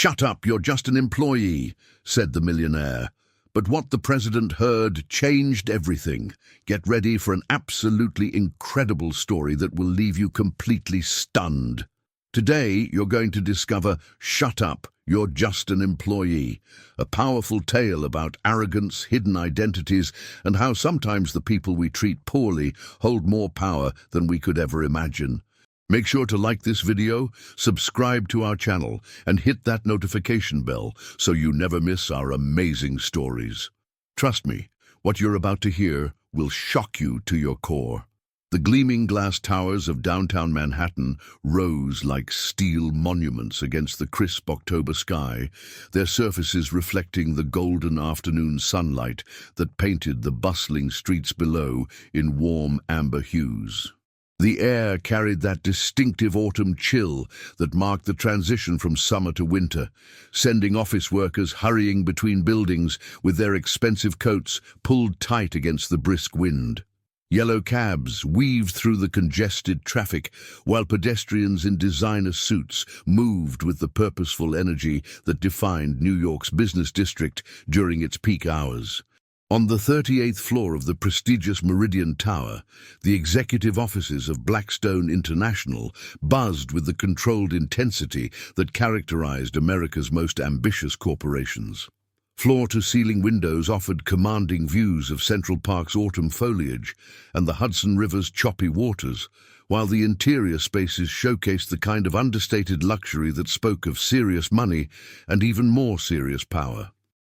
"Shut up, you're just an employee," said the millionaire. But what the president heard changed everything. Get ready for an absolutely incredible story that will leave you completely stunned. Today, you're going to discover "Shut Up, You're Just an Employee," a powerful tale about arrogance, hidden identities, and how sometimes the people we treat poorly hold more power than we could ever imagine. Make sure to like this video, subscribe to our channel, and hit that notification bell so you never miss our amazing stories. Trust me, what you're about to hear will shock you to your core. The gleaming glass towers of downtown Manhattan rose like steel monuments against the crisp October sky, their surfaces reflecting the golden afternoon sunlight that painted the bustling streets below in warm amber hues. The air carried that distinctive autumn chill that marked the transition from summer to winter, sending office workers hurrying between buildings with their expensive coats pulled tight against the brisk wind. Yellow cabs weaved through the congested traffic, while pedestrians in designer suits moved with the purposeful energy that defined New York's business district during its peak hours. On the 38th floor of the prestigious Meridian Tower, the executive offices of Blackstone International buzzed with the controlled intensity that characterized America's most ambitious corporations. Floor-to-ceiling windows offered commanding views of Central Park's autumn foliage and the Hudson River's choppy waters, while the interior spaces showcased the kind of understated luxury that spoke of serious money and even more serious power.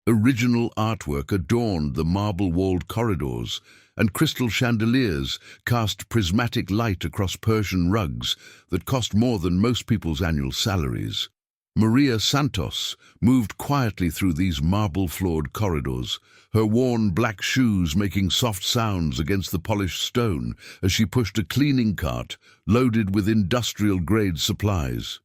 Original artwork adorned the marble-walled corridors, and crystal chandeliers cast prismatic light across Persian rugs that cost more than most people's annual salaries. Maria Santos moved quietly through these marble-floored corridors, her worn black shoes making soft sounds against the polished stone as she pushed a cleaning cart loaded with industrial-grade supplies.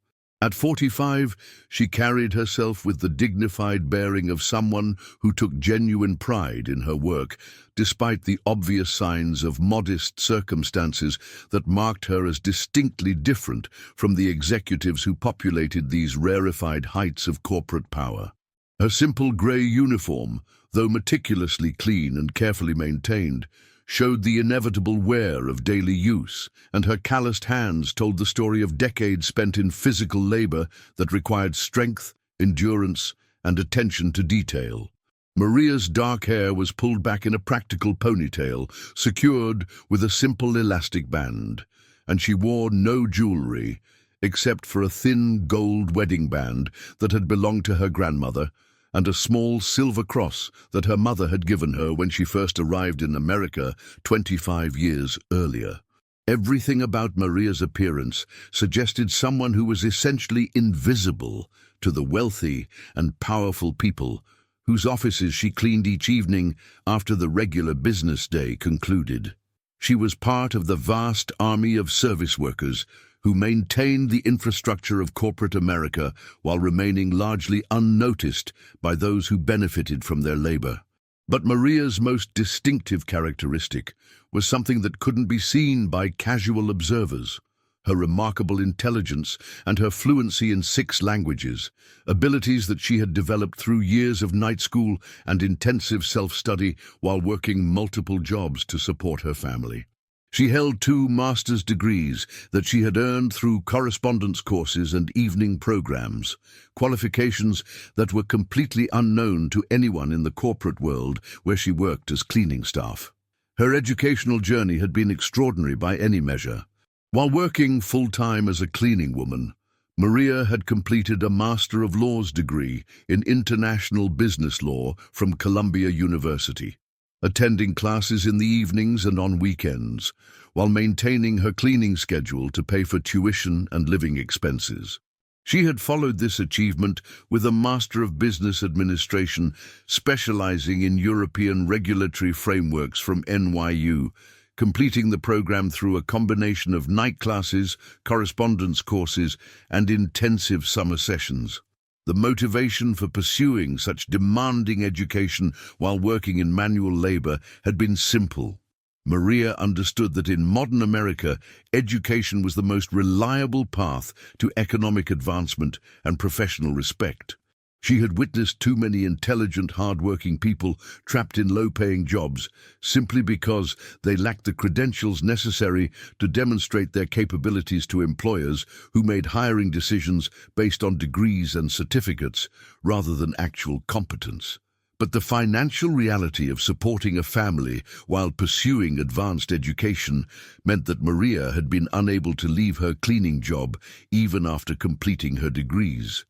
At 45, she carried herself with the dignified bearing of someone who took genuine pride in her work, despite the obvious signs of modest circumstances that marked her as distinctly different from the executives who populated these rarefied heights of corporate power. Her simple grey uniform, though meticulously clean and carefully maintained, showed the inevitable wear of daily use, and her calloused hands told the story of decades spent in physical labor that required strength, endurance, and attention to detail. Maria's dark hair was pulled back in a practical ponytail, secured with a simple elastic band, and she wore no jewelry, except for a thin gold wedding band that had belonged to her grandmother, and a small silver cross that her mother had given her when she first arrived in America 25 years earlier. Everything about Maria's appearance suggested someone who was essentially invisible to the wealthy and powerful people whose offices she cleaned each evening after the regular business day concluded. She was part of the vast army of service workers who maintained the infrastructure of corporate America while remaining largely unnoticed by those who benefited from their labor. But Maria's most distinctive characteristic was something that couldn't be seen by casual observers: her remarkable intelligence and her fluency in 6 languages, abilities that she had developed through years of night school and intensive self-study while working multiple jobs to support her family. She held 2 master's degrees that she had earned through correspondence courses and evening programs, qualifications that were completely unknown to anyone in the corporate world where she worked as cleaning staff. Her educational journey had been extraordinary by any measure. While working full-time as a cleaning woman, Maria had completed a Master of Laws degree in International Business Law from Columbia University, attending classes in the evenings and on weekends, while maintaining her cleaning schedule to pay for tuition and living expenses. She had followed this achievement with a Master of Business Administration, specializing in European regulatory frameworks from NYU, completing the program through a combination of night classes, correspondence courses, and intensive summer sessions. The motivation for pursuing such demanding education while working in manual labor had been simple: Maria understood that in modern America, education was the most reliable path to economic advancement and professional respect. She had witnessed too many intelligent, hard-working people trapped in low-paying jobs simply because they lacked the credentials necessary to demonstrate their capabilities to employers who made hiring decisions based on degrees and certificates rather than actual competence. But the financial reality of supporting a family while pursuing advanced education meant that Maria had been unable to leave her cleaning job even after completing her degrees.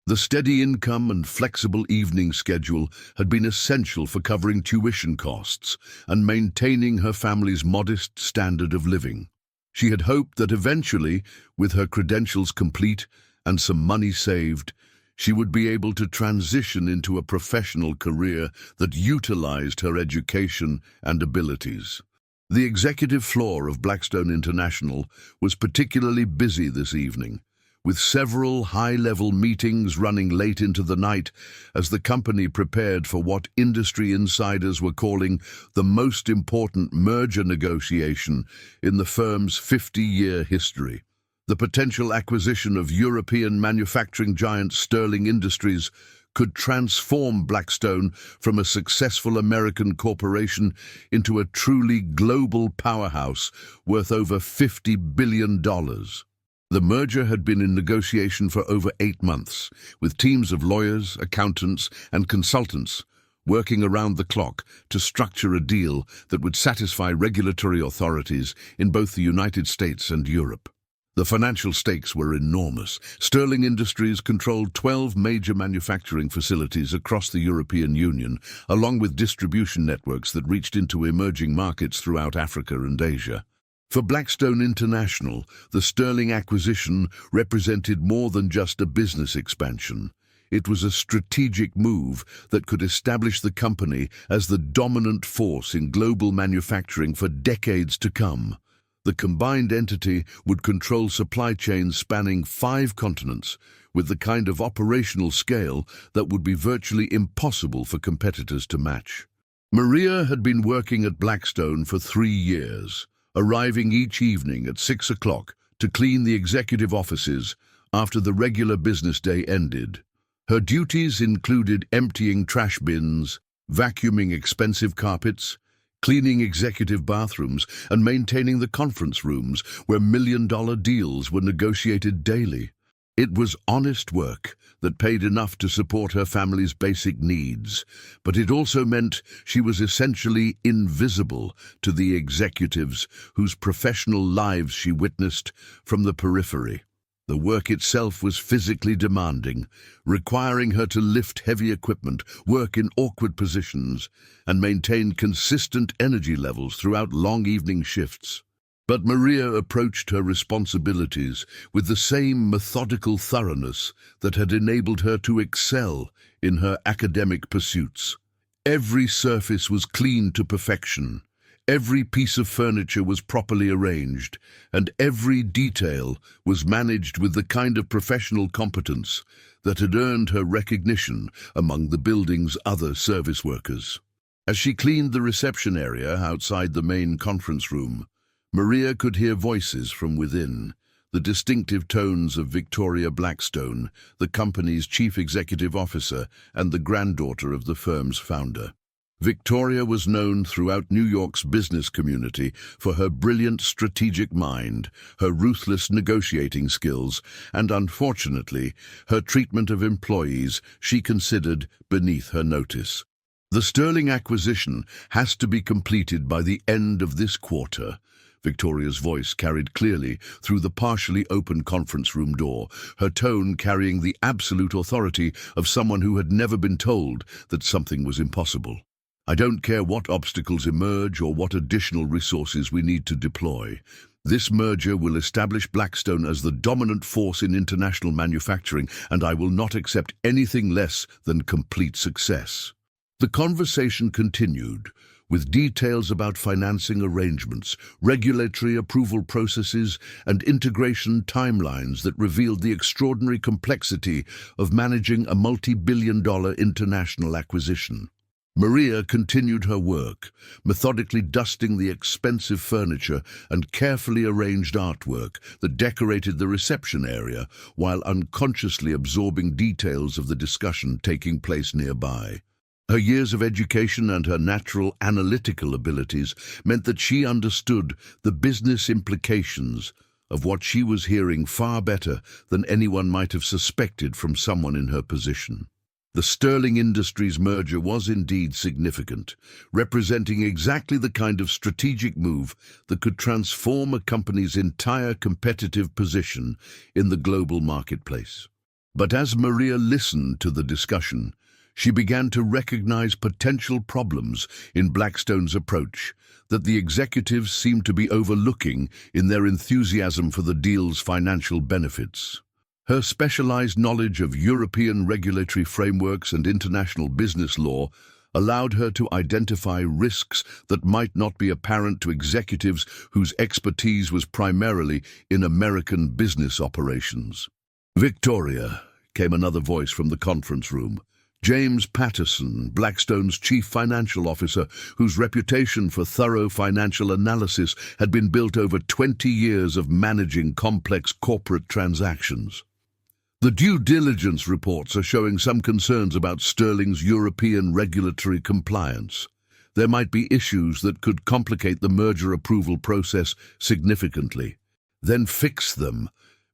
The steady income and flexible evening schedule had been essential for covering tuition costs and maintaining her family's modest standard of living. She had hoped that eventually, with her credentials complete and some money saved, she would be able to transition into a professional career that utilized her education and abilities. The executive floor of Blackstone International was particularly busy this evening, with several high-level meetings running late into the night as the company prepared for what industry insiders were calling the most important merger negotiation in the firm's 50-year history. The potential acquisition of European manufacturing giant Sterling Industries could transform Blackstone from a successful American corporation into a truly global powerhouse worth over $50 billion. The merger had been in negotiation for over 8 months, with teams of lawyers, accountants, and consultants working around the clock to structure a deal that would satisfy regulatory authorities in both the United States and Europe. The financial stakes were enormous. Sterling Industries controlled 12 major manufacturing facilities across the European Union, along with distribution networks that reached into emerging markets throughout Africa and Asia. For Blackstone International, the Sterling acquisition represented more than just a business expansion. It was a strategic move that could establish the company as the dominant force in global manufacturing for decades to come. The combined entity would control supply chains spanning 5 continents, with the kind of operational scale that would be virtually impossible for competitors to match. Maria had been working at Blackstone for 3 years, arriving each evening at 6 o'clock to clean the executive offices after the regular business day ended. Her duties included emptying trash bins, vacuuming expensive carpets, cleaning executive bathrooms, and maintaining the conference rooms where million-dollar deals were negotiated daily. It was honest work that paid enough to support her family's basic needs, but it also meant she was essentially invisible to the executives whose professional lives she witnessed from the periphery. The work itself was physically demanding, requiring her to lift heavy equipment, work in awkward positions, and maintain consistent energy levels throughout long evening shifts. But Maria approached her responsibilities with the same methodical thoroughness that had enabled her to excel in her academic pursuits. Every surface was cleaned to perfection. Every piece of furniture was properly arranged, and every detail was managed with the kind of professional competence that had earned her recognition among the building's other service workers. As she cleaned the reception area outside the main conference room, Maria could hear voices from within, the distinctive tones of Victoria Blackstone, the company's chief executive officer and the granddaughter of the firm's founder. Victoria was known throughout New York's business community for her brilliant strategic mind, her ruthless negotiating skills, and unfortunately, her treatment of employees she considered beneath her notice. The Sterling acquisition has to be completed by the end of this quarter. Victoria's voice carried clearly through the partially open conference room door, her tone carrying the absolute authority of someone who had never been told that something was impossible. I don't care what obstacles emerge or what additional resources we need to deploy. This merger will establish Blackstone as the dominant force in international manufacturing, and I will not accept anything less than complete success. The conversation continued, with details about financing arrangements, regulatory approval processes, and integration timelines that revealed the extraordinary complexity of managing a multi-billion-dollar international acquisition. Maria continued her work, methodically dusting the expensive furniture and carefully arranged artwork that decorated the reception area while unconsciously absorbing details of the discussion taking place nearby. Her years of education and her natural analytical abilities meant that she understood the business implications of what she was hearing far better than anyone might have suspected from someone in her position. The Sterling Industries merger was indeed significant, representing exactly the kind of strategic move that could transform a company's entire competitive position in the global marketplace. But as Maria listened to the discussion, she began to recognize potential problems in Blackstone's approach that the executives seemed to be overlooking in their enthusiasm for the deal's financial benefits. Her specialized knowledge of European regulatory frameworks and international business law allowed her to identify risks that might not be apparent to executives whose expertise was primarily in American business operations. "Victoria," came another voice from the conference room. James Patterson, Blackstone's chief financial officer, whose reputation for thorough financial analysis had been built over 20 years of managing complex corporate transactions. "The due diligence reports are showing some concerns about Sterling's European regulatory compliance. There might be issues that could complicate the merger approval process significantly." "Then fix them,"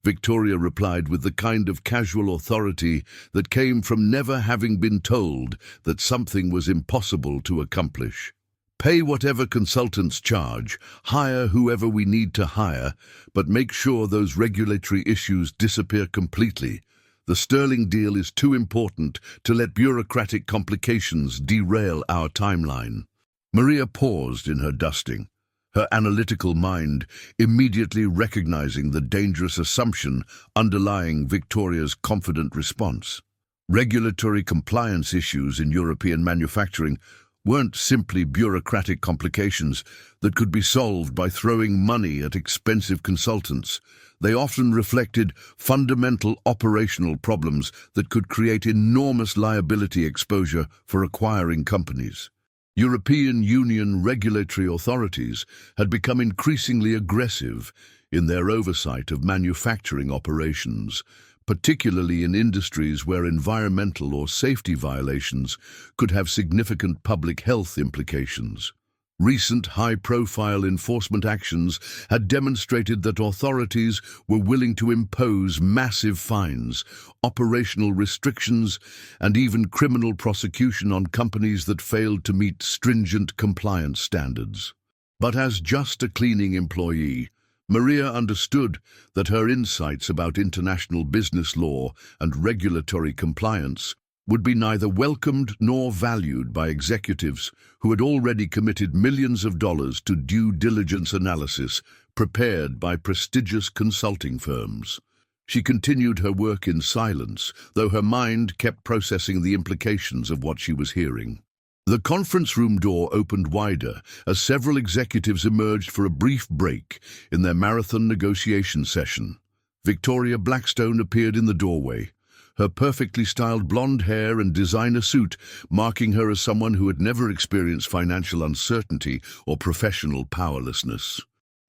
Victoria replied with the kind of casual authority that came from never having been told that something was impossible to accomplish. "Pay whatever consultants charge, hire whoever we need to hire, but make sure those regulatory issues disappear completely. The Sterling deal is too important to let bureaucratic complications derail our timeline." Maria paused in her dusting, her analytical mind immediately recognizing the dangerous assumption underlying Victoria's confident response. Regulatory compliance issues in European manufacturing weren't simply bureaucratic complications that could be solved by throwing money at expensive consultants. They often reflected fundamental operational problems that could create enormous liability exposure for acquiring companies. European Union regulatory authorities had become increasingly aggressive in their oversight of manufacturing operations, particularly in industries where environmental or safety violations could have significant public health implications. Recent high-profile enforcement actions had demonstrated that authorities were willing to impose massive fines, operational restrictions, and even criminal prosecution on companies that failed to meet stringent compliance standards. But as just a cleaning employee, Maria understood that her insights about international business law and regulatory compliance would be neither welcomed nor valued by executives who had already committed millions of dollars to due diligence analysis prepared by prestigious consulting firms. She continued her work in silence, though her mind kept processing the implications of what she was hearing. The conference room door opened wider as several executives emerged for a brief break in their marathon negotiation session. Victoria Blackstone appeared in the doorway, her perfectly styled blonde hair and designer suit marking her as someone who had never experienced financial uncertainty or professional powerlessness.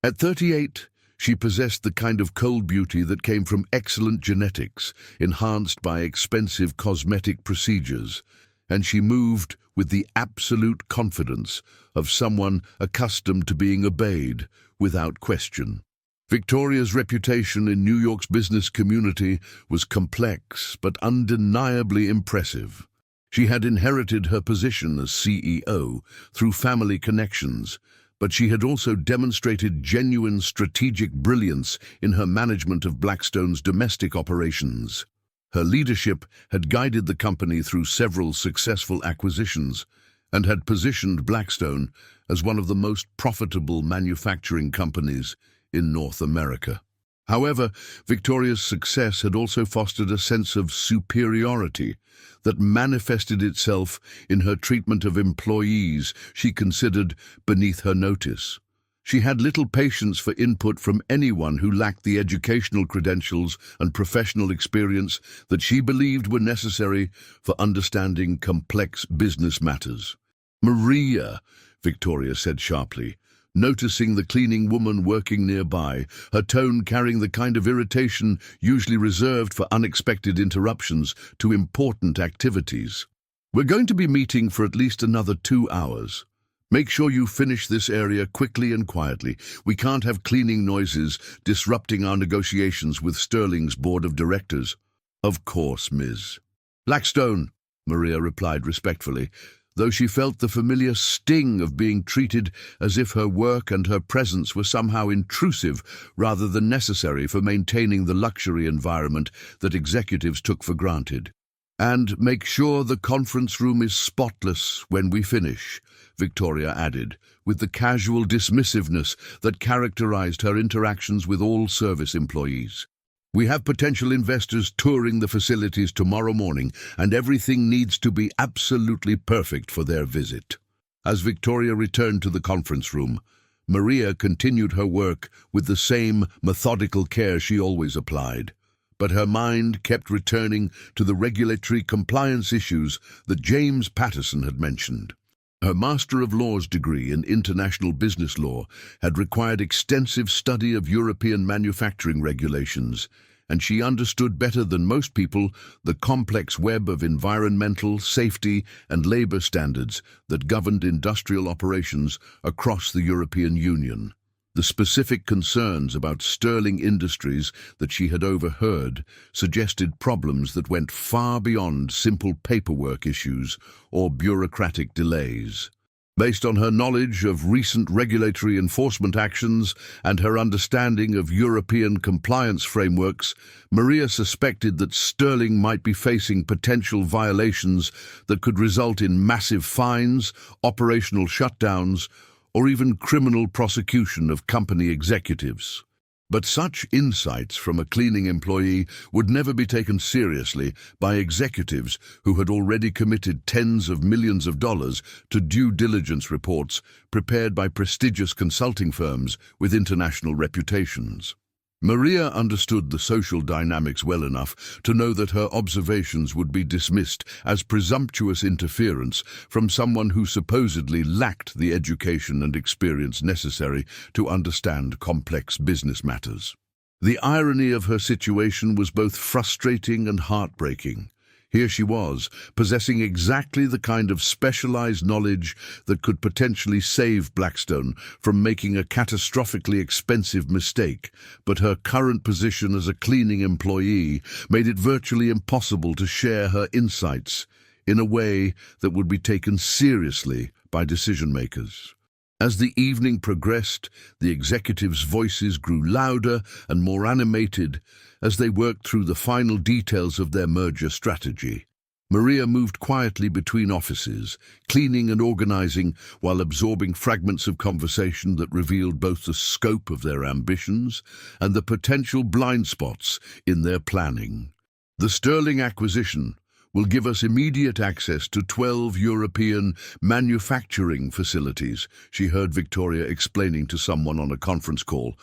At 38, she possessed the kind of cold beauty that came from excellent genetics, enhanced by expensive cosmetic procedures, and she moved with the absolute confidence of someone accustomed to being obeyed without question. Victoria's reputation in New York's business community was complex but undeniably impressive. She had inherited her position as CEO through family connections, but she had also demonstrated genuine strategic brilliance in her management of Blackstone's domestic operations. Her leadership had guided the company through several successful acquisitions and had positioned Blackstone as one of the most profitable manufacturing companies in North America. However, Victoria's success had also fostered a sense of superiority that manifested itself in her treatment of employees she considered beneath her notice. She had little patience for input from anyone who lacked the educational credentials and professional experience that she believed were necessary for understanding complex business matters. "Maria," Victoria said sharply, noticing the cleaning woman working nearby, her tone carrying the kind of irritation usually reserved for unexpected interruptions to important activities. "We're going to be meeting for at least another 2 hours. Make sure you finish this area quickly and quietly. We can't have cleaning noises disrupting our negotiations with Sterling's board of directors." "Of course, Ms. Blackstone," Maria replied respectfully, though she felt the familiar sting of being treated as if her work and her presence were somehow intrusive rather than necessary for maintaining the luxury environment that executives took for granted. "And make sure the conference room is spotless when we finish," Victoria added, with the casual dismissiveness that characterized her interactions with all service employees. "We have potential investors touring the facilities tomorrow morning, and everything needs to be absolutely perfect for their visit." As Victoria returned to the conference room, Maria continued her work with the same methodical care she always applied. But her mind kept returning to the regulatory compliance issues that James Patterson had mentioned. Her Master of Laws degree in International Business Law had required extensive study of European manufacturing regulations, and she understood better than most people the complex web of environmental, safety, and labor standards that governed industrial operations across the European Union. The specific concerns about Sterling Industries that she had overheard suggested problems that went far beyond simple paperwork issues or bureaucratic delays. Based on her knowledge of recent regulatory enforcement actions and her understanding of European compliance frameworks, Maria suspected that Sterling might be facing potential violations that could result in massive fines, operational shutdowns, or even criminal prosecution of company executives. But such insights from a cleaning employee would never be taken seriously by executives who had already committed tens of millions of dollars to due diligence reports prepared by prestigious consulting firms with international reputations. Maria understood the social dynamics well enough to know that her observations would be dismissed as presumptuous interference from someone who supposedly lacked the education and experience necessary to understand complex business matters. The irony of her situation was both frustrating and heartbreaking. Here she was, possessing exactly the kind of specialized knowledge that could potentially save Blackstone from making a catastrophically expensive mistake, but her current position as a cleaning employee made it virtually impossible to share her insights in a way that would be taken seriously by decision-makers. As the evening progressed, the executives' voices grew louder and more animated as they worked through the final details of their merger strategy. Maria moved quietly between offices, cleaning and organizing while absorbing fragments of conversation that revealed both the scope of their ambitions and the potential blind spots in their planning. "The Sterling acquisition will give us immediate access to 12 European manufacturing facilities," she heard Victoria explaining to someone on a conference call,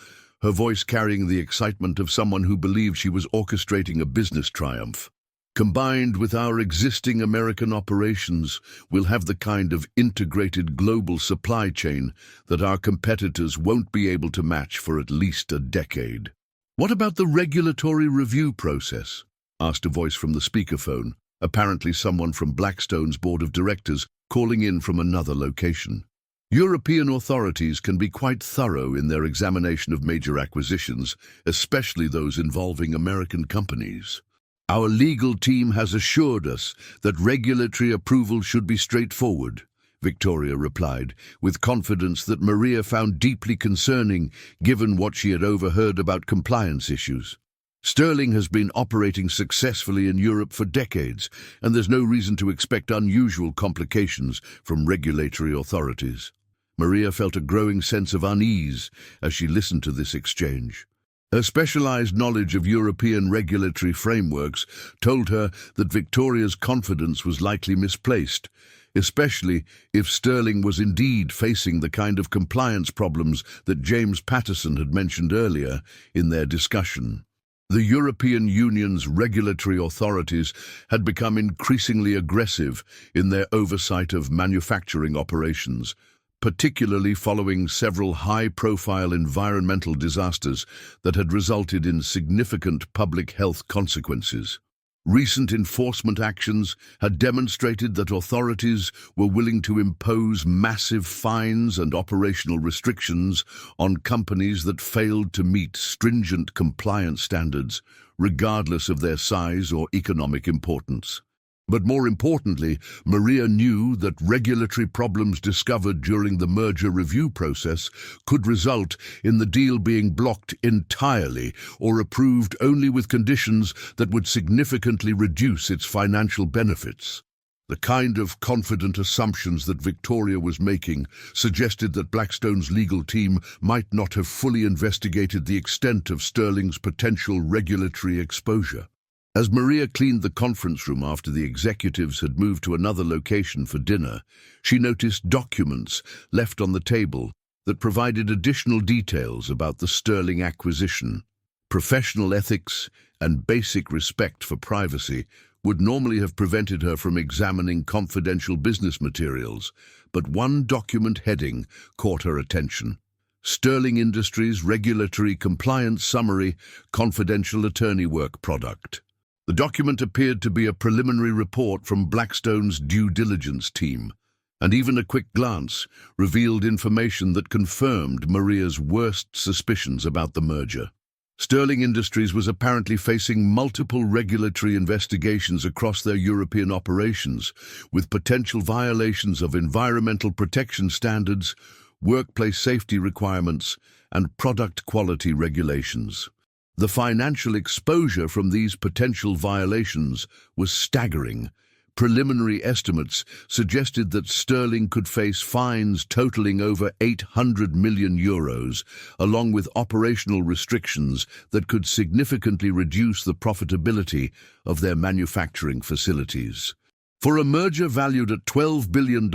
her voice carrying the excitement of someone who believed she was orchestrating a business triumph. "Combined with our existing American operations, we'll have the kind of integrated global supply chain that our competitors won't be able to match for at least a decade." "What about the regulatory review process?" asked a voice from the speakerphone, apparently someone from Blackstone's board of directors calling in from another location. "European authorities can be quite thorough in their examination of major acquisitions, especially those involving American companies. Our legal team has assured us that regulatory approval should be straightforward," Victoria replied, with confidence that Maria found deeply concerning given what she had overheard about compliance issues. "Sterling has been operating successfully in Europe for decades, and there's no reason to expect unusual complications from regulatory authorities." Maria felt a growing sense of unease as she listened to this exchange. Her specialized knowledge of European regulatory frameworks told her that Victoria's confidence was likely misplaced, especially if Sterling was indeed facing the kind of compliance problems that James Patterson had mentioned earlier in their discussion. The European Union's regulatory authorities had become increasingly aggressive in their oversight of manufacturing operations, particularly following several high-profile environmental disasters that had resulted in significant public health consequences. Recent enforcement actions had demonstrated that authorities were willing to impose massive fines and operational restrictions on companies that failed to meet stringent compliance standards, regardless of their size or economic importance. But more importantly, Maria knew that regulatory problems discovered during the merger review process could result in the deal being blocked entirely or approved only with conditions that would significantly reduce its financial benefits. The kind of confident assumptions that Victoria was making suggested that Blackstone's legal team might not have fully investigated the extent of Sterling's potential regulatory exposure. As Maria cleaned the conference room after the executives had moved to another location for dinner, she noticed documents left on the table that provided additional details about the Sterling acquisition. Professional ethics and basic respect for privacy would normally have prevented her from examining confidential business materials, but one document heading caught her attention. Sterling Industries Regulatory Compliance Summary, Confidential Attorney Work Product. The document appeared to be a preliminary report from Blackstone's due diligence team, and even a quick glance revealed information that confirmed Maria's worst suspicions about the merger. Sterling Industries was apparently facing multiple regulatory investigations across their European operations, with potential violations of environmental protection standards, workplace safety requirements, and product quality regulations. The financial exposure from these potential violations was staggering. Preliminary estimates suggested that Sterling could face fines totaling over €800 million, along with operational restrictions that could significantly reduce the profitability of their manufacturing facilities. For a merger valued at $12 billion,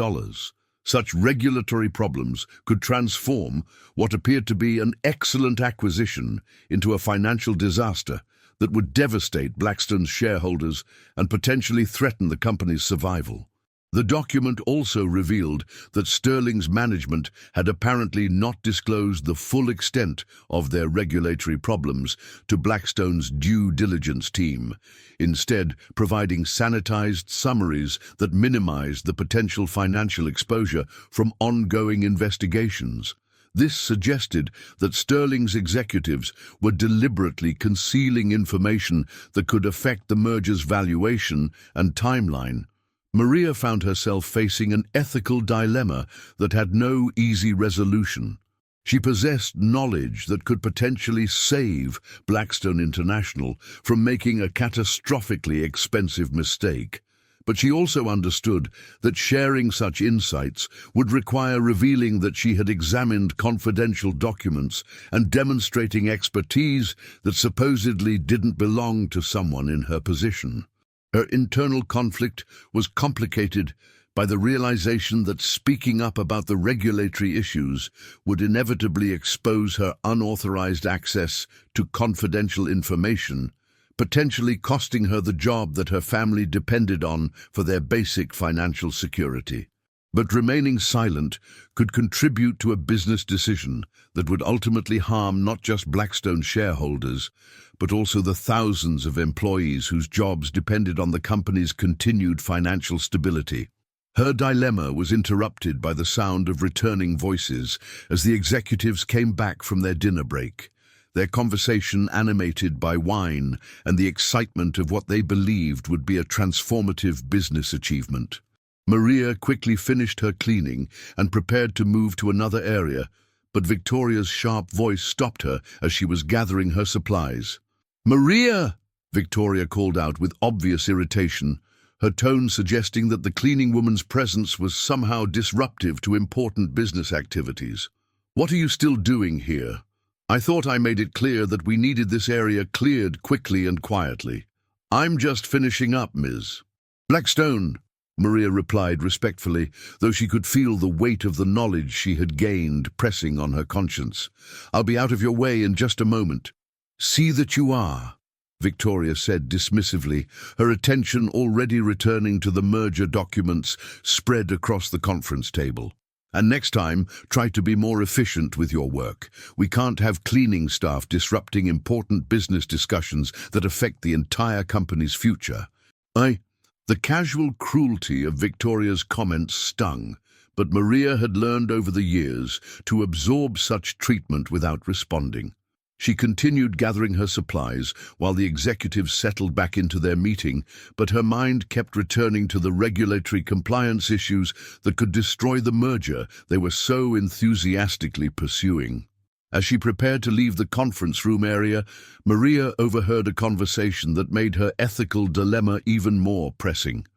such regulatory problems could transform what appeared to be an excellent acquisition into a financial disaster that would devastate Blackstone's shareholders and potentially threaten the company's survival. The document also revealed that Sterling's management had apparently not disclosed the full extent of their regulatory problems to Blackstone's due diligence team, instead providing sanitized summaries that minimized the potential financial exposure from ongoing investigations. This suggested that Sterling's executives were deliberately concealing information that could affect the merger's valuation and timeline. Maria found herself facing an ethical dilemma that had no easy resolution. She possessed knowledge that could potentially save Blackstone International from making a catastrophically expensive mistake. But she also understood that sharing such insights would require revealing that she had examined confidential documents and demonstrating expertise that supposedly didn't belong to someone in her position. Her internal conflict was complicated by the realization that speaking up about the regulatory issues would inevitably expose her unauthorized access to confidential information, potentially costing her the job that her family depended on for their basic financial security. But remaining silent could contribute to a business decision that would ultimately harm not just Blackstone shareholders, but also the thousands of employees whose jobs depended on the company's continued financial stability. Her dilemma was interrupted by the sound of returning voices as the executives came back from their dinner break, their conversation animated by wine and the excitement of what they believed would be a transformative business achievement. Maria quickly finished her cleaning and prepared to move to another area, but Victoria's sharp voice stopped her as she was gathering her supplies. "Maria!" Victoria called out with obvious irritation, her tone suggesting that the cleaning woman's presence was somehow disruptive to important business activities. "What are you still doing here? I thought I made it clear that we needed this area cleared quickly and quietly." "I'm just finishing up, Ms. Blackstone," Maria replied respectfully, though she could feel the weight of the knowledge she had gained pressing on her conscience. "I'll be out of your way in just a moment." "See that you are." Victoria said dismissively, her attention already returning to the merger documents spread across the conference table. And next time, try to be more efficient with your work. We can't have cleaning staff disrupting important business discussions that affect the entire company's future. The casual cruelty of Victoria's comments stung, but Maria had learned over the years to absorb such treatment without responding. She continued gathering her supplies while the executives settled back into their meeting, but her mind kept returning to the regulatory compliance issues that could destroy the merger they were so enthusiastically pursuing. As she prepared to leave the conference room area, Maria overheard a conversation that made her ethical dilemma even more pressing.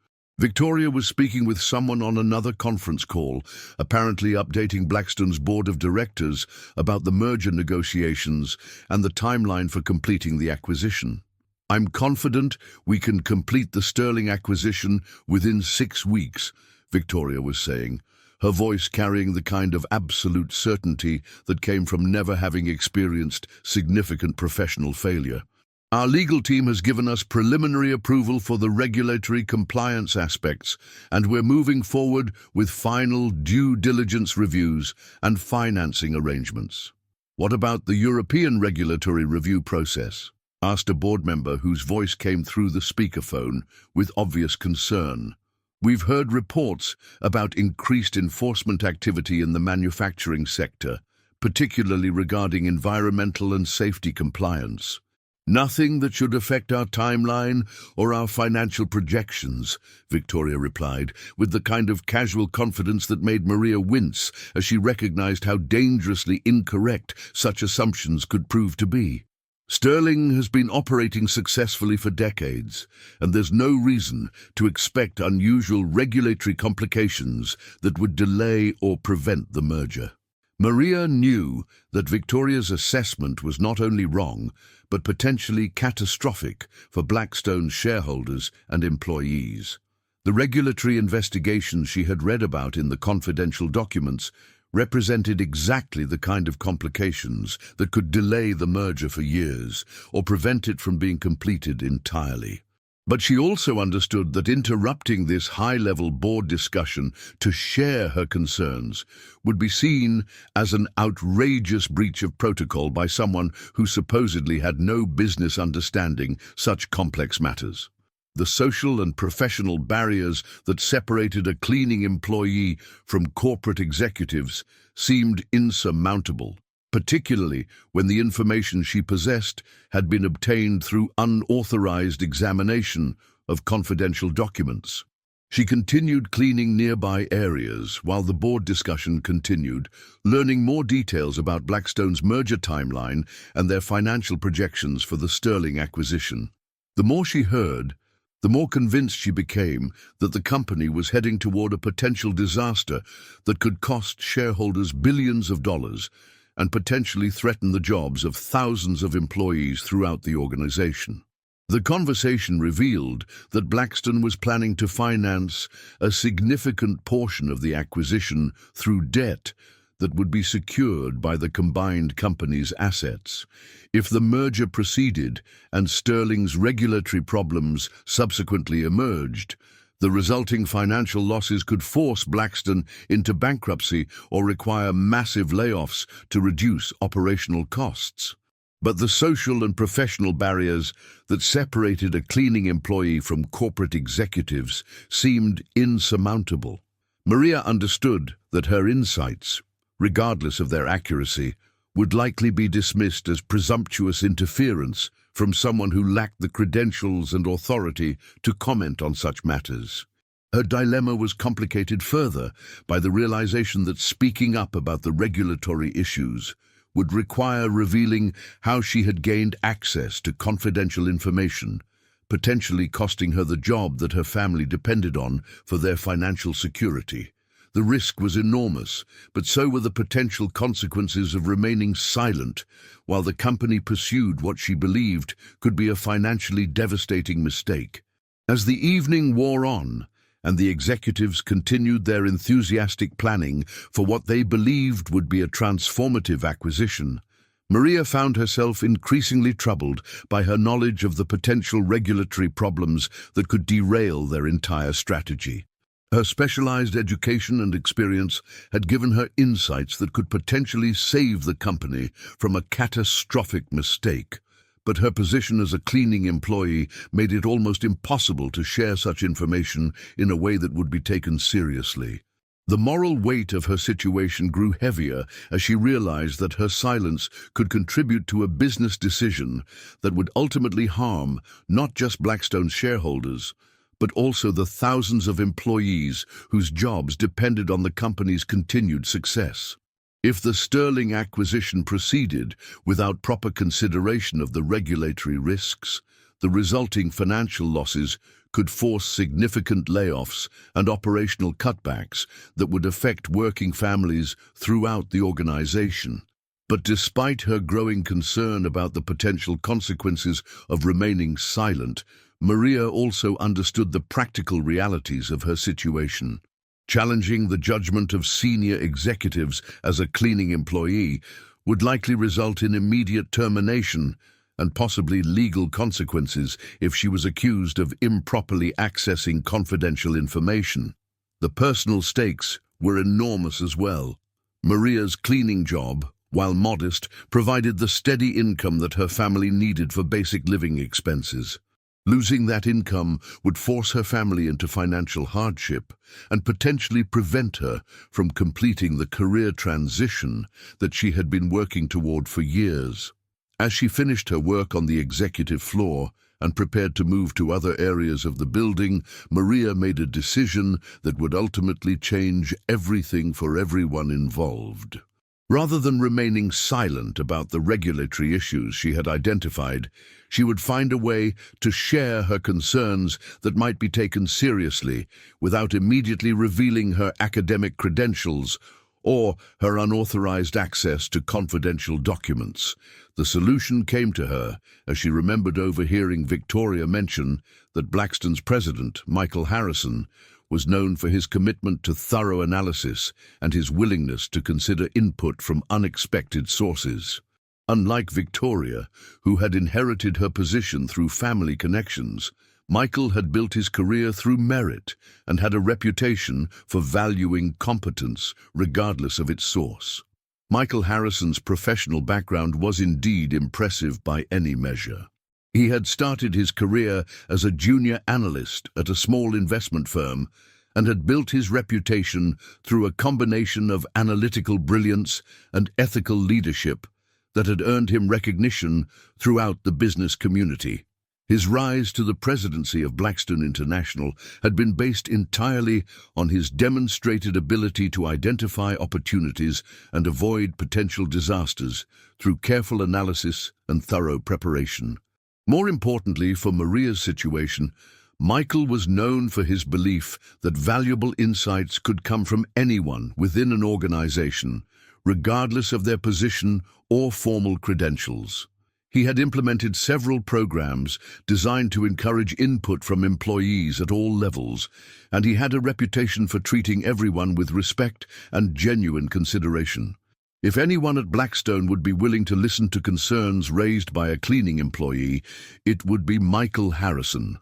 Victoria was speaking with someone on another conference call, apparently updating Blackstone's board of directors about the merger negotiations and the timeline for completing the acquisition. "I'm confident we can complete the Sterling acquisition within 6 weeks," Victoria was saying, her voice carrying the kind of absolute certainty that came from never having experienced significant professional failure. "Our legal team has given us preliminary approval for the regulatory compliance aspects, and we're moving forward with final due diligence reviews and financing arrangements." "What about the European regulatory review process?" asked a board member whose voice came through the speakerphone with obvious concern. "We've heard reports about increased enforcement activity in the manufacturing sector, particularly regarding environmental and safety compliance." "Nothing that should affect our timeline or our financial projections," Victoria replied, with the kind of casual confidence that made Maria wince as she recognized how dangerously incorrect such assumptions could prove to be. "Sterling has been operating successfully for decades, and there's no reason to expect unusual regulatory complications that would delay or prevent the merger." Maria knew that Victoria's assessment was not only wrong, but potentially catastrophic for Blackstone's shareholders and employees. The regulatory investigations she had read about in the confidential documents represented exactly the kind of complications that could delay the merger for years or prevent it from being completed entirely. But she also understood that interrupting this high-level board discussion to share her concerns would be seen as an outrageous breach of protocol by someone who supposedly had no business understanding such complex matters. The social and professional barriers that separated a cleaning employee from corporate executives seemed insurmountable, particularly when the information she possessed had been obtained through unauthorized examination of confidential documents. She continued cleaning nearby areas while the board discussion continued, learning more details about Blackstone's merger timeline and their financial projections for the Sterling acquisition. The more she heard, the more convinced she became that the company was heading toward a potential disaster that could cost shareholders billions of dollars and potentially threaten the jobs of thousands of employees throughout the organization. The conversation revealed that Blackstone was planning to finance a significant portion of the acquisition through debt that would be secured by the combined company's assets. If the merger proceeded and Sterling's regulatory problems subsequently emerged, the resulting financial losses could force Blackstone into bankruptcy or require massive layoffs to reduce operational costs. But the social and professional barriers that separated a cleaning employee from corporate executives seemed insurmountable. Maria understood that her insights, regardless of their accuracy, would likely be dismissed as presumptuous interference from someone who lacked the credentials and authority to comment on such matters. Her dilemma was complicated further by the realization that speaking up about the regulatory issues would require revealing how she had gained access to confidential information, potentially costing her the job that her family depended on for their financial security. The risk was enormous, but so were the potential consequences of remaining silent while the company pursued what she believed could be a financially devastating mistake. As the evening wore on, and the executives continued their enthusiastic planning for what they believed would be a transformative acquisition, Maria found herself increasingly troubled by her knowledge of the potential regulatory problems that could derail their entire strategy. Her specialized education and experience had given her insights that could potentially save the company from a catastrophic mistake. But her position as a cleaning employee made it almost impossible to share such information in a way that would be taken seriously. The moral weight of her situation grew heavier as she realized that her silence could contribute to a business decision that would ultimately harm not just Blackstone's shareholders, but also the thousands of employees whose jobs depended on the company's continued success. If the Sterling acquisition proceeded without proper consideration of the regulatory risks, the resulting financial losses could force significant layoffs and operational cutbacks that would affect working families throughout the organization. But despite her growing concern about the potential consequences of remaining silent, Maria also understood the practical realities of her situation. Challenging the judgment of senior executives as a cleaning employee would likely result in immediate termination and possibly legal consequences if she was accused of improperly accessing confidential information. The personal stakes were enormous as well. Maria's cleaning job, while modest, provided the steady income that her family needed for basic living expenses. Losing that income would force her family into financial hardship and potentially prevent her from completing the career transition that she had been working toward for years. As she finished her work on the executive floor and prepared to move to other areas of the building, Maria made a decision that would ultimately change everything for everyone involved. Rather than remaining silent about the regulatory issues she had identified, she would find a way to share her concerns that might be taken seriously without immediately revealing her academic credentials or her unauthorized access to confidential documents. The solution came to her as she remembered overhearing Victoria mention that Blackstone's president, Michael Harrison, was known for his commitment to thorough analysis and his willingness to consider input from unexpected sources. Unlike Victoria, who had inherited her position through family connections, Michael had built his career through merit and had a reputation for valuing competence regardless of its source. Michael Harrison's professional background was indeed impressive by any measure. He had started his career as a junior analyst at a small investment firm and had built his reputation through a combination of analytical brilliance and ethical leadership that had earned him recognition throughout the business community. His rise to the presidency of Blackstone International had been based entirely on his demonstrated ability to identify opportunities and avoid potential disasters through careful analysis and thorough preparation. More importantly for Maria's situation, Michael was known for his belief that valuable insights could come from anyone within an organization, regardless of their position or formal credentials. He had implemented several programs designed to encourage input from employees at all levels, and he had a reputation for treating everyone with respect and genuine consideration. If anyone at Blackstone would be willing to listen to concerns raised by a cleaning employee, it would be Michael Harrison.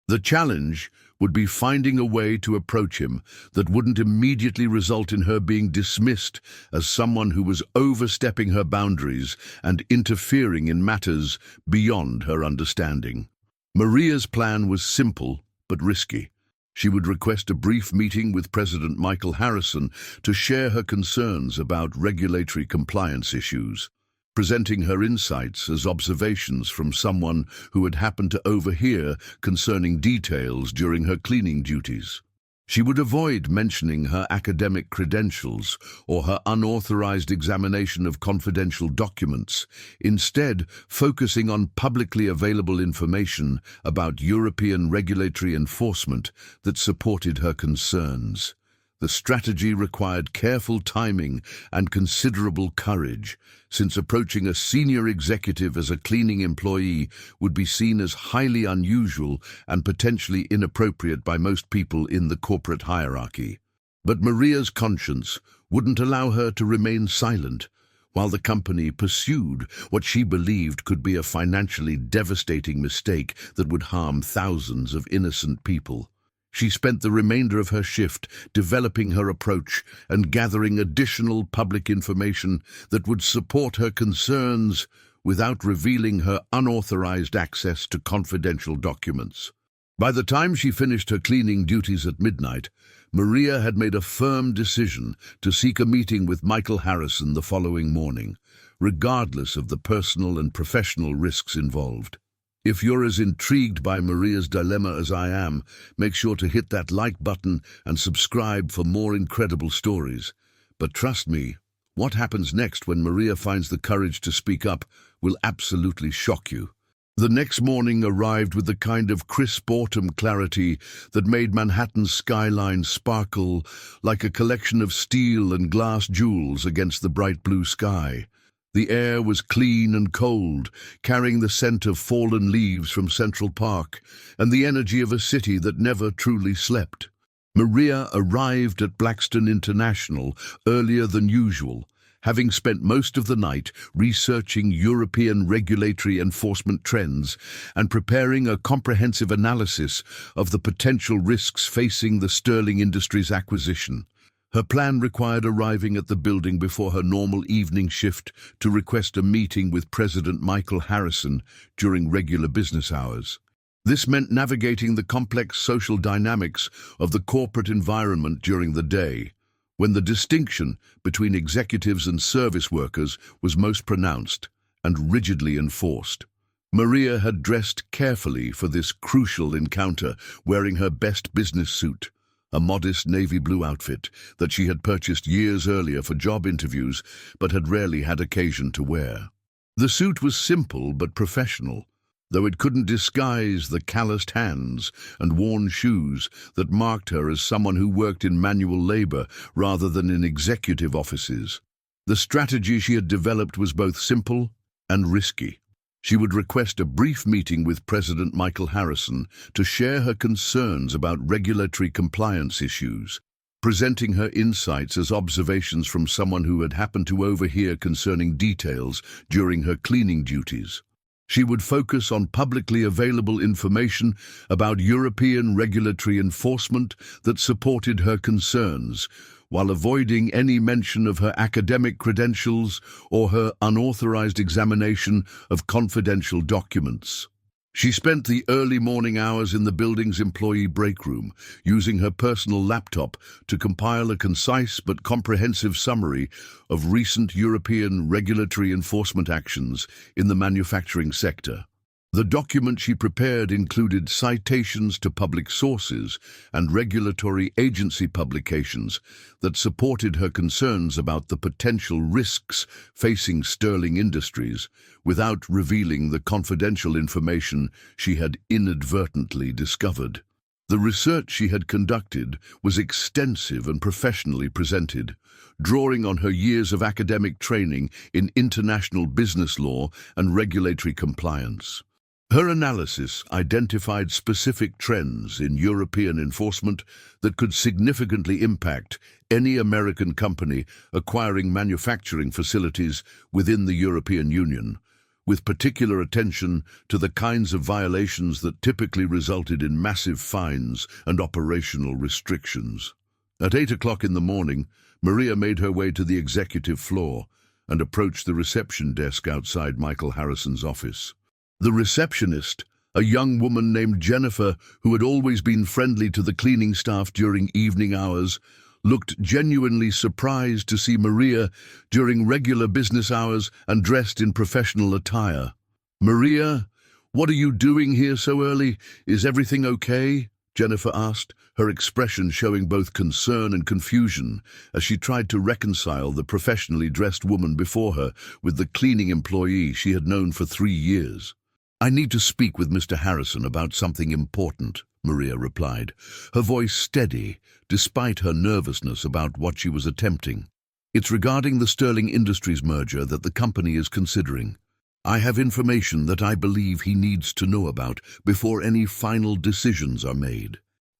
The challenge would be finding a way to approach him that wouldn't immediately result in her being dismissed as someone who was overstepping her boundaries and interfering in matters beyond her understanding. Maria's plan was simple but risky. She would request a brief meeting with President Michael Harrison to share her concerns about regulatory compliance issues, presenting her insights as observations from someone who had happened to overhear concerning details during her cleaning duties. She would avoid mentioning her academic credentials or her unauthorized examination of confidential documents, instead focusing on publicly available information about European regulatory enforcement that supported her concerns. The strategy required careful timing and considerable courage, since approaching a senior executive as a cleaning employee would be seen as highly unusual and potentially inappropriate by most people in the corporate hierarchy. But Maria's conscience wouldn't allow her to remain silent. while the company pursued what she believed could be a financially devastating mistake that would harm thousands of innocent people. She spent the remainder of her shift developing her approach and gathering additional public information that would support her concerns without revealing her unauthorized access to confidential documents. By the time she finished her cleaning duties at midnight, Maria had made a firm decision to seek a meeting with Michael Harrison the following morning, regardless of the personal and professional risks involved. If you're as intrigued by Maria's dilemma as I am, make sure to hit that like button and subscribe for more incredible stories. But trust me, what happens next when Maria finds the courage to speak up will absolutely shock you. The next morning arrived with the kind of crisp autumn clarity that made Manhattan's skyline sparkle like a collection of steel and glass jewels against the bright blue sky. The air was clean and cold, carrying the scent of fallen leaves from Central Park and the energy of a city that never truly slept. Maria arrived at Blackstone International earlier than usual, having spent most of the night researching European regulatory enforcement trends and preparing a comprehensive analysis of the potential risks facing the Sterling Industries acquisition. Her plan required arriving at the building before her normal evening shift to request a meeting with President Michael Harrison during regular business hours. This meant navigating the complex social dynamics of the corporate environment during the day, when the distinction between executives and service workers was most pronounced and rigidly enforced. Maria had dressed carefully for this crucial encounter, wearing her best business suit, a modest navy blue outfit that she had purchased years earlier for job interviews but had rarely had occasion to wear. The suit was simple but professional, though it couldn't disguise the calloused hands and worn shoes that marked her as someone who worked in manual labor rather than in executive offices. The strategy she had developed was both simple and risky. She would request a brief meeting with President Michael Harrison to share her concerns about regulatory compliance issues, presenting her insights as observations from someone who had happened to overhear concerning details during her cleaning duties. She would focus on publicly available information about European regulatory enforcement that supported her concerns, while avoiding any mention of her academic credentials or her unauthorized examination of confidential documents. She spent the early morning hours in the building's employee break room, using her personal laptop to compile a concise but comprehensive summary of recent European regulatory enforcement actions in the manufacturing sector. The document she prepared included citations to public sources and regulatory agency publications that supported her concerns about the potential risks facing Sterling Industries without revealing the confidential information she had inadvertently discovered. The research she had conducted was extensive and professionally presented, drawing on her years of academic training in international business law and regulatory compliance. Her analysis identified specific trends in European enforcement that could significantly impact any American company acquiring manufacturing facilities within the European Union, with particular attention to the kinds of violations that typically resulted in massive fines and operational restrictions. At 8 o'clock in the morning, Maria made her way to the executive floor and approached the reception desk outside Michael Harrison's office. The receptionist, a young woman named Jennifer who had always been friendly to the cleaning staff during evening hours, looked genuinely surprised to see Maria during regular business hours and dressed in professional attire. "Maria, what are you doing here so early? Is everything okay?" Jennifer asked, her expression showing both concern and confusion as she tried to reconcile the professionally dressed woman before her with the cleaning employee she had known for 3 years. "I need to speak with Mr. Harrison about something important," Maria replied, her voice steady despite her nervousness about what she was attempting. "It's regarding the Sterling Industries merger that the company is considering. I have information that I believe he needs to know about before any final decisions are made."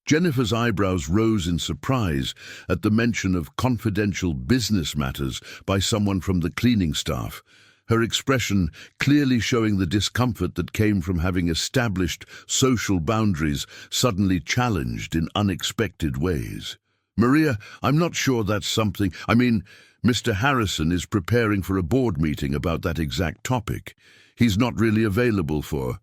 Jennifer's eyebrows rose in surprise at the mention of confidential business matters by someone from the cleaning staff, her expression clearly showing the discomfort that came from having established social boundaries suddenly challenged in unexpected ways. "Maria, I'm not sure that's something. Mr. Harrison is preparing for a board meeting about that exact topic. He's not really available for.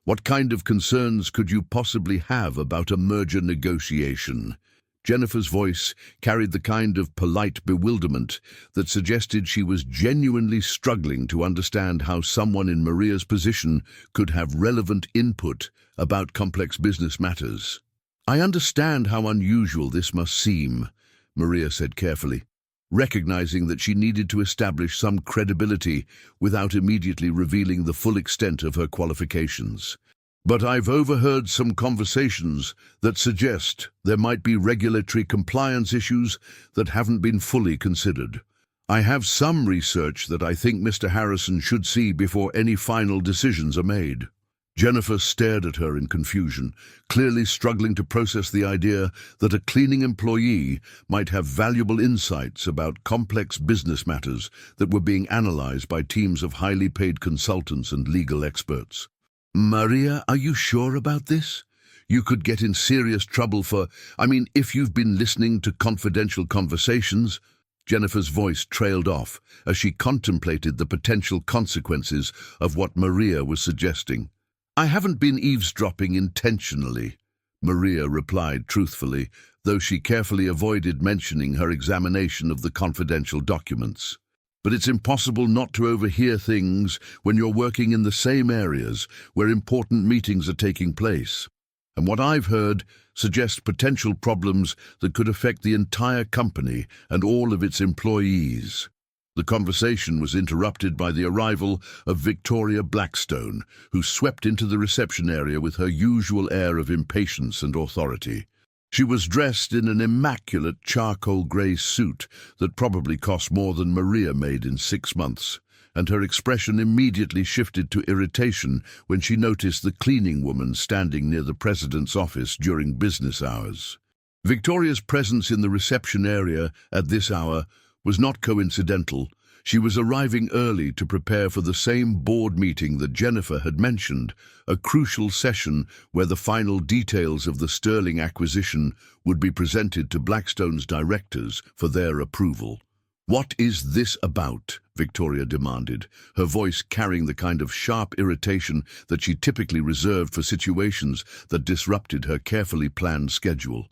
What kind of concerns could you possibly have about a merger negotiation?" Jennifer's voice carried the kind of polite bewilderment that suggested she was genuinely struggling to understand how someone in Maria's position could have relevant input about complex business matters. "I understand how unusual this must seem," Maria said carefully, recognizing that she needed to establish some credibility without immediately revealing the full extent of her qualifications. "But I've overheard some conversations that suggest there might be regulatory compliance issues that haven't been fully considered. I have some research that I think Mr. Harrison should see before any final decisions are made." Jennifer stared at her in confusion, clearly struggling to process the idea that a cleaning employee might have valuable insights about complex business matters that were being analyzed by teams of highly paid consultants and legal experts. "Maria, are you sure about this? You could get in serious trouble if you've been listening to confidential conversations." Jennifer's voice trailed off as she contemplated the potential consequences of what Maria was suggesting. "I haven't been eavesdropping intentionally," Maria replied truthfully, though she carefully avoided mentioning her examination of the confidential documents. "But it's impossible not to overhear things when you're working in the same areas where important meetings are taking place. And what I've heard suggests potential problems that could affect the entire company and all of its employees." The conversation was interrupted by the arrival of Victoria Blackstone, who swept into the reception area with her usual air of impatience and authority. She was dressed in an immaculate charcoal grey suit that probably cost more than Maria made in 6 months, and her expression immediately shifted to irritation when she noticed the cleaning woman standing near the president's office during business hours. Victoria's presence in the reception area at this hour was not coincidental. She was arriving early to prepare for the same board meeting that Jennifer had mentioned, a crucial session where the final details of the Sterling acquisition would be presented to Blackstone's directors for their approval. "What is this about?" Victoria demanded, her voice carrying the kind of sharp irritation that she typically reserved for situations that disrupted her carefully planned schedule.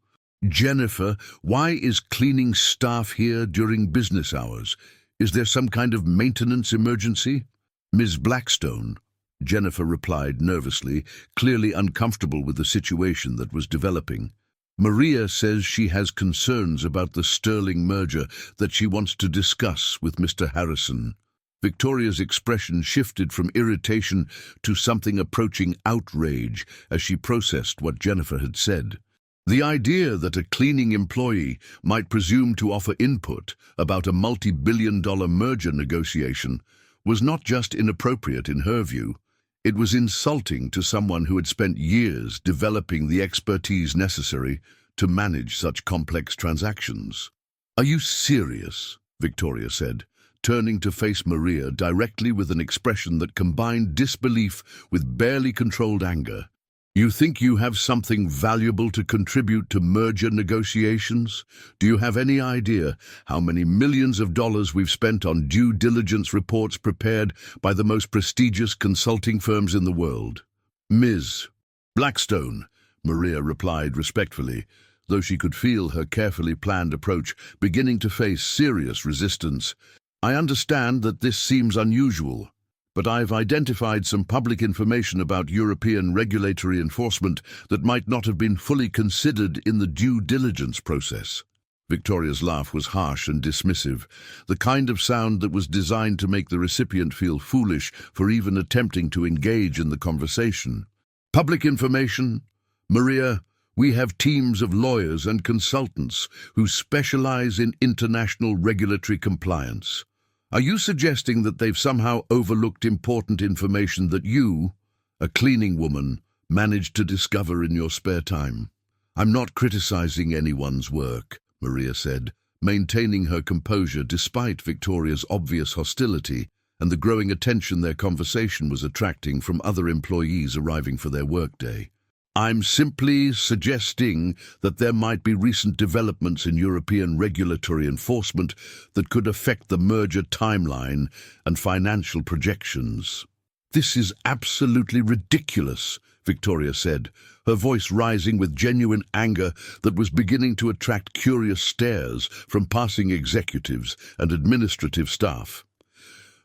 "Jennifer, why is cleaning staff here during business hours? Is there some kind of maintenance emergency?" "Ms. Blackstone," Jennifer replied nervously, clearly uncomfortable with the situation that was developing. "Maria says she has concerns about the Sterling merger that she wants to discuss with Mr. Harrison." Victoria's expression shifted from irritation to something approaching outrage as she processed what Jennifer had said. The idea that a cleaning employee might presume to offer input about a multi-billion-dollar merger negotiation was not just inappropriate in her view, it was insulting to someone who had spent years developing the expertise necessary to manage such complex transactions. "Are you serious?" Victoria said, turning to face Maria directly with an expression that combined disbelief with barely controlled anger. "You think you have something valuable to contribute to merger negotiations? Do you have any idea how many millions of dollars we've spent on due diligence reports prepared by the most prestigious consulting firms in the world?" "Ms. Blackstone," Maria replied respectfully, though she could feel her carefully planned approach beginning to face serious resistance. "I understand that this seems unusual, but I've identified some public information about European regulatory enforcement that might not have been fully considered in the due diligence process." Victoria's laugh was harsh and dismissive, the kind of sound that was designed to make the recipient feel foolish for even attempting to engage in the conversation. "Public information? Maria, we have teams of lawyers and consultants who specialize in international regulatory compliance. Are you suggesting that they've somehow overlooked important information that you, a cleaning woman, managed to discover in your spare time? I'm not criticizing anyone's work, Maria said, maintaining her composure despite Victoria's obvious hostility and the growing attention their conversation was attracting from other employees arriving for their workday. I'm simply suggesting that there might be recent developments in European regulatory enforcement that could affect the merger timeline and financial projections. This is absolutely ridiculous, Victoria said, her voice rising with genuine anger that was beginning to attract curious stares from passing executives and administrative staff.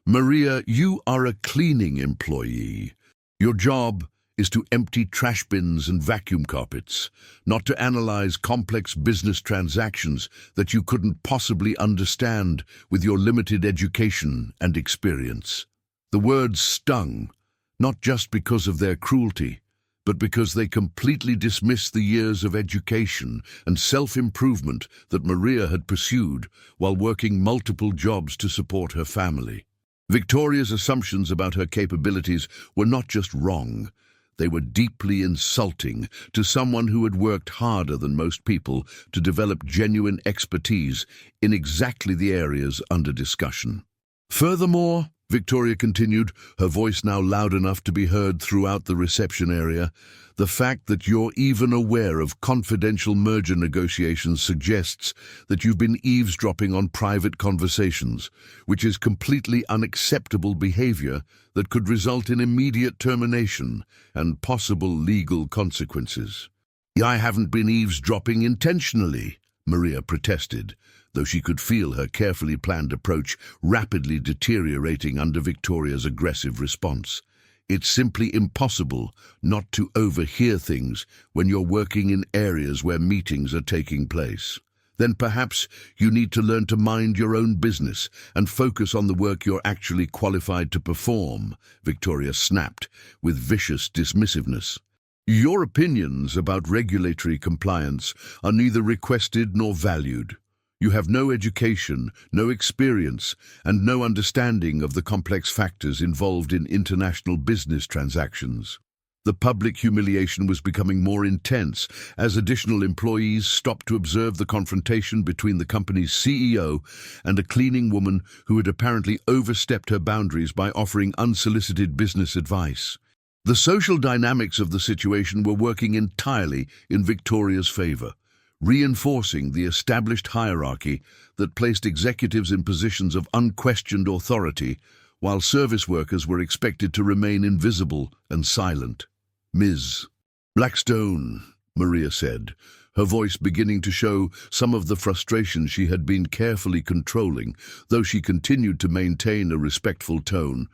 Maria, you are a cleaning employee. Your job is to empty trash bins and vacuum carpets, not to analyze complex business transactions that you couldn't possibly understand with your limited education and experience. The words stung, not just because of their cruelty, but because they completely dismissed the years of education and self-improvement that Maria had pursued while working multiple jobs to support her family. Victoria's assumptions about her capabilities were not just wrong, they were deeply insulting to someone who had worked harder than most people to develop genuine expertise in exactly the areas under discussion. Furthermore, Victoria continued, her voice now loud enough to be heard throughout the reception area, the fact that you're even aware of confidential merger negotiations suggests that you've been eavesdropping on private conversations, which is completely unacceptable behavior that could result in immediate termination and possible legal consequences. I haven't been eavesdropping intentionally, Maria protested, though she could feel her carefully planned approach rapidly deteriorating under Victoria's aggressive response. It's simply impossible not to overhear things when you're working in areas where meetings are taking place. Then perhaps you need to learn to mind your own business and focus on the work you're actually qualified to perform, Victoria snapped with vicious dismissiveness. Your opinions about regulatory compliance are neither requested nor valued. You have no education, no experience, and no understanding of the complex factors involved in international business transactions. The public humiliation was becoming more intense as additional employees stopped to observe the confrontation between the company's CEO and a cleaning woman who had apparently overstepped her boundaries by offering unsolicited business advice. The social dynamics of the situation were working entirely in Victoria's favor, reinforcing the established hierarchy that placed executives in positions of unquestioned authority, while service workers were expected to remain invisible and silent. Ms. Blackstone, Maria said, her voice beginning to show some of the frustration she had been carefully controlling, though she continued to maintain a respectful tone.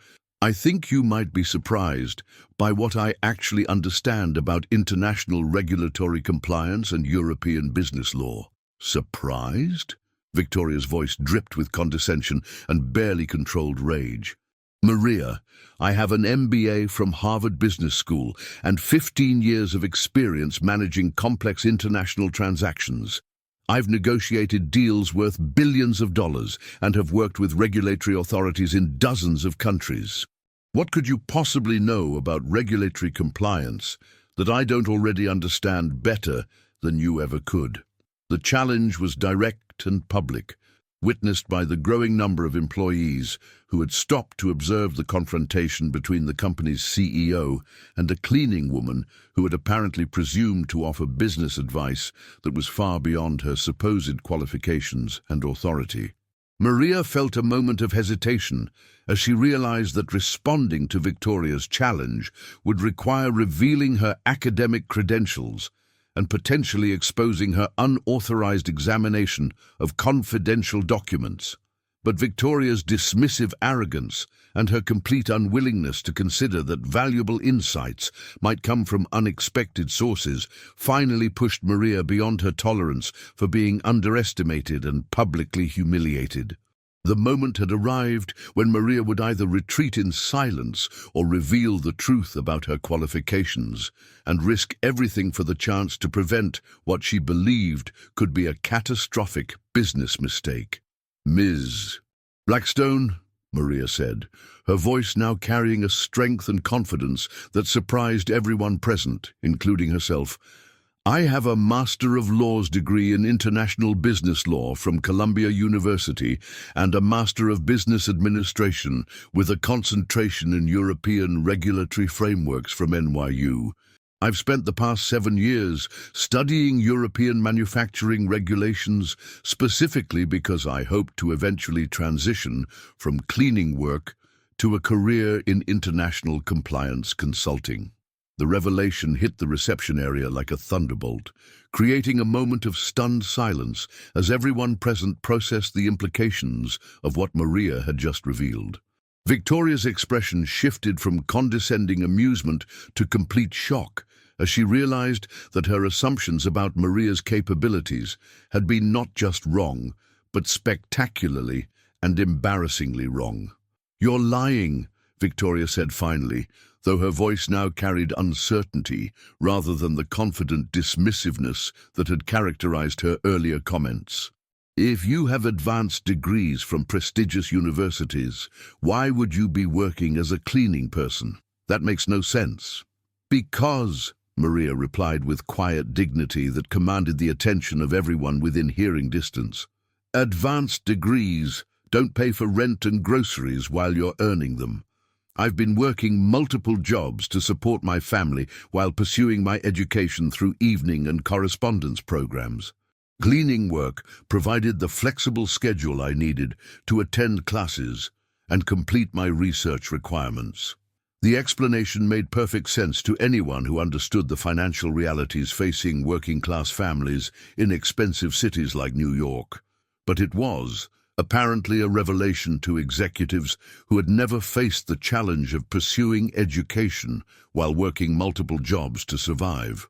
I think you might be surprised by what I actually understand about international regulatory compliance and European business law. Surprised? Victoria's voice dripped with condescension and barely controlled rage. Maria, I have an MBA from Harvard Business School and 15 years of experience managing complex international transactions. I've negotiated deals worth billions of dollars and have worked with regulatory authorities in dozens of countries. What could you possibly know about regulatory compliance that I don't already understand better than you ever could? The challenge was direct and public, witnessed by the growing number of employees who had stopped to observe the confrontation between the company's CEO and a cleaning woman who had apparently presumed to offer business advice that was far beyond her supposed qualifications and authority. Maria felt a moment of hesitation as she realized that responding to Victoria's challenge would require revealing her academic credentials and potentially exposing her unauthorized examination of confidential documents. But Victoria's dismissive arrogance and her complete unwillingness to consider that valuable insights might come from unexpected sources finally pushed Maria beyond her tolerance for being underestimated and publicly humiliated. The moment had arrived when Maria would either retreat in silence or reveal the truth about her qualifications and risk everything for the chance to prevent what she believed could be a catastrophic business mistake. Ms. Blackstone, Maria said, her voice now carrying a strength and confidence that surprised everyone present, including herself. "I have a Master of Laws degree in International Business Law from Columbia University and a Master of Business Administration with a concentration in European regulatory frameworks from NYU. I've spent the past 7 years studying European manufacturing regulations specifically because I hope to eventually transition from cleaning work to a career in international compliance consulting." The revelation hit the reception area like a thunderbolt, creating a moment of stunned silence as everyone present processed the implications of what Maria had just revealed. Victoria's expression shifted from condescending amusement to complete shock as she realized that her assumptions about Maria's capabilities had been not just wrong, but spectacularly and embarrassingly wrong. "You're lying," Victoria said finally, though her voice now carried uncertainty rather than the confident dismissiveness that had characterized her earlier comments. "If you have advanced degrees from prestigious universities, why would you be working as a cleaning person? That makes no sense." "Because," Maria replied with quiet dignity that commanded the attention of everyone within hearing distance, "advanced degrees don't pay for rent and groceries while you're earning them. I've been working multiple jobs to support my family while pursuing my education through evening and correspondence programs. Cleaning work provided the flexible schedule I needed to attend classes and complete my research requirements." The explanation made perfect sense to anyone who understood the financial realities facing working-class families in expensive cities like New York. But it was apparently a revelation to executives who had never faced the challenge of pursuing education while working multiple jobs to survive.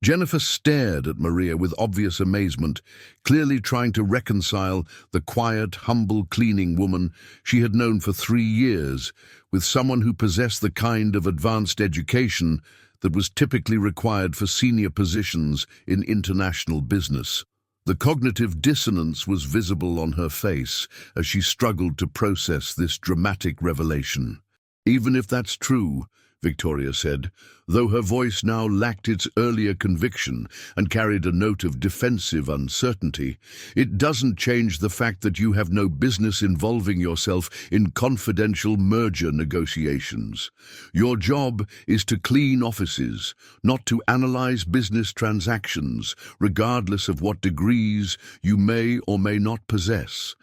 Jennifer stared at Maria with obvious amazement, clearly trying to reconcile the quiet, humble cleaning woman she had known for 3 years with someone who possessed the kind of advanced education that was typically required for senior positions in international business. The cognitive dissonance was visible on her face as she struggled to process this dramatic revelation. "Even if that's true," Victoria said, though her voice now lacked its earlier conviction and carried a note of defensive uncertainty, "it doesn't change the fact that you have no business involving yourself in confidential merger negotiations. Your job is to clean offices, not to analyze business transactions, regardless of what degrees you may or may not possess."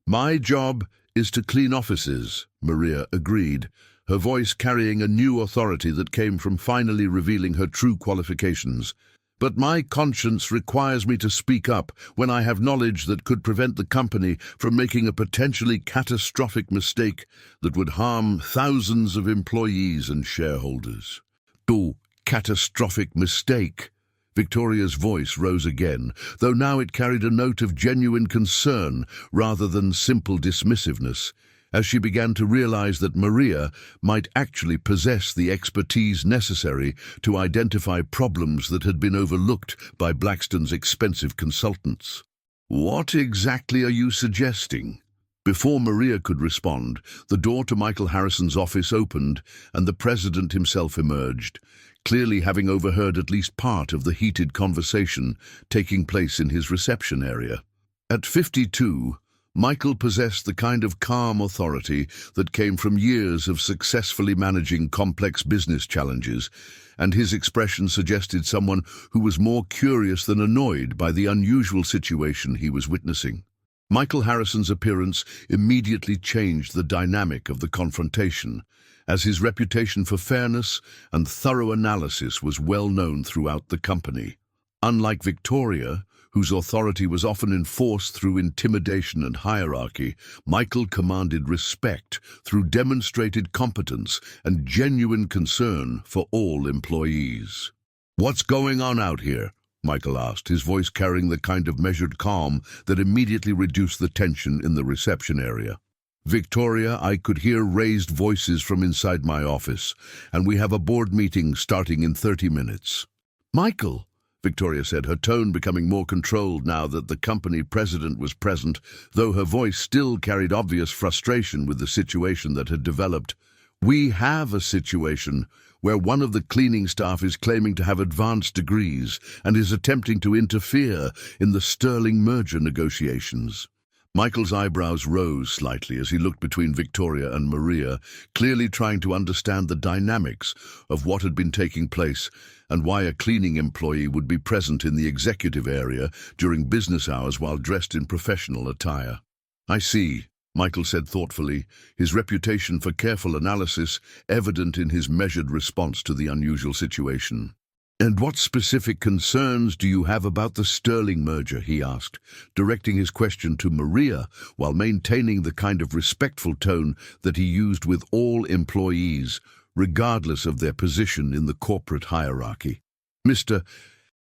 "My job is to clean offices," Maria agreed, her voice carrying a new authority that came from finally revealing her true qualifications. "But my conscience requires me to speak up when I have knowledge that could prevent the company from making a potentially catastrophic mistake that would harm thousands of employees and shareholders." "Oh, catastrophic mistake." Victoria's voice rose again, though now it carried a note of genuine concern rather than simple dismissiveness, as she began to realize that Maria might actually possess the expertise necessary to identify problems that had been overlooked by Blackstone's expensive consultants. "What exactly are you suggesting?" Before Maria could respond, the door to Michael Harrison's office opened and the president himself emerged, clearly having overheard at least part of the heated conversation taking place in his reception area. At 52, Michael possessed the kind of calm authority that came from years of successfully managing complex business challenges, and his expression suggested someone who was more curious than annoyed by the unusual situation he was witnessing. Michael Harrison's appearance immediately changed the dynamic of the confrontation, as his reputation for fairness and thorough analysis was well known throughout the company. Unlike Victoria, whose authority was often enforced through intimidation and hierarchy, Michael commanded respect through demonstrated competence and genuine concern for all employees. "What's going on out here?" Michael asked, his voice carrying the kind of measured calm that immediately reduced the tension in the reception area. "Victoria, I could hear raised voices from inside my office, and we have a board meeting starting in 30 minutes. "Michael!" Victoria said, her tone becoming more controlled now that the company president was present, though her voice still carried obvious frustration with the situation that had developed. We have a situation where one of the cleaning staff is claiming to have advanced degrees and is attempting to interfere in the Sterling merger negotiations. Michael's eyebrows rose slightly as he looked between Victoria and Maria, clearly trying to understand the dynamics of what had been taking place and why a cleaning employee would be present in the executive area during business hours while dressed in professional attire. I see, Michael said thoughtfully, his reputation for careful analysis evident in his measured response to the unusual situation. And what specific concerns do you have about the Sterling merger, he asked, directing his question to Maria while maintaining the kind of respectful tone that he used with all employees, regardless of their position in the corporate hierarchy. Mr.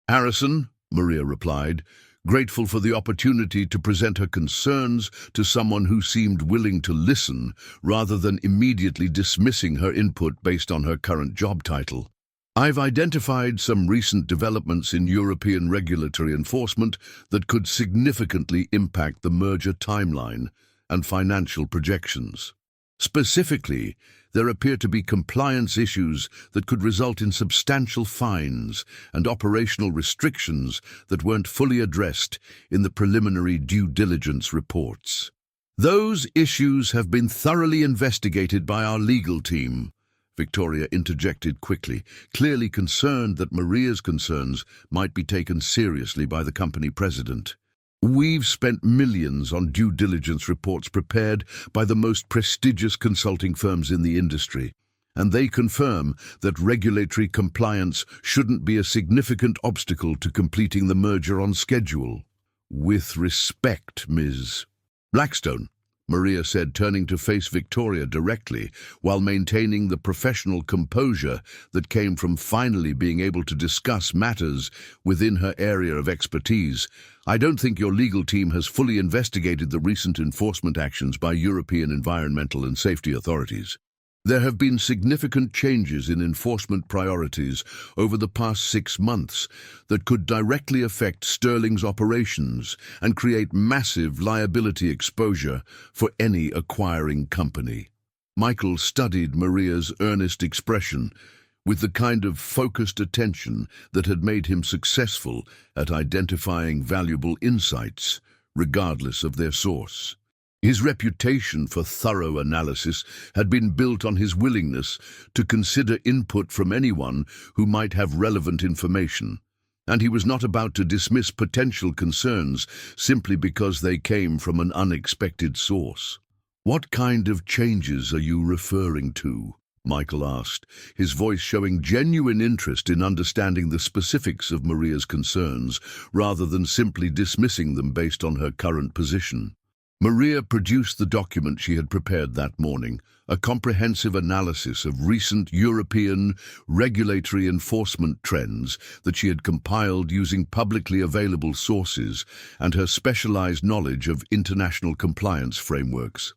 Harrison, Maria replied, grateful for the opportunity to present her concerns to someone who seemed willing to listen rather than immediately dismissing her input based on her current job title. I've identified some recent developments in European regulatory enforcement that could significantly impact the merger timeline and financial projections. Specifically, there appear to be compliance issues that could result in substantial fines and operational restrictions that weren't fully addressed in the preliminary due diligence reports. Those issues have been thoroughly investigated by our legal team, Victoria interjected quickly, clearly concerned that Maria's concerns might be taken seriously by the company president. We've spent millions on due diligence reports prepared by the most prestigious consulting firms in the industry, and they confirm that regulatory compliance shouldn't be a significant obstacle to completing the merger on schedule. With respect, Ms. Blackstone, Maria said, turning to face Victoria directly, while maintaining the professional composure that came from finally being able to discuss matters within her area of expertise. I don't think your legal team has fully investigated the recent enforcement actions by European environmental and safety authorities. There have been significant changes in enforcement priorities over the past 6 months that could directly affect Sterling's operations and create massive liability exposure for any acquiring company. Michael studied Maria's earnest expression with the kind of focused attention that had made him successful at identifying valuable insights, regardless of their source. His reputation for thorough analysis had been built on his willingness to consider input from anyone who might have relevant information, and he was not about to dismiss potential concerns simply because they came from an unexpected source. What kind of changes are you referring to? Michael asked, his voice showing genuine interest in understanding the specifics of Maria's concerns rather than simply dismissing them based on her current position. Maria produced the document she had prepared that morning, a comprehensive analysis of recent European regulatory enforcement trends that she had compiled using publicly available sources and her specialized knowledge of international compliance frameworks.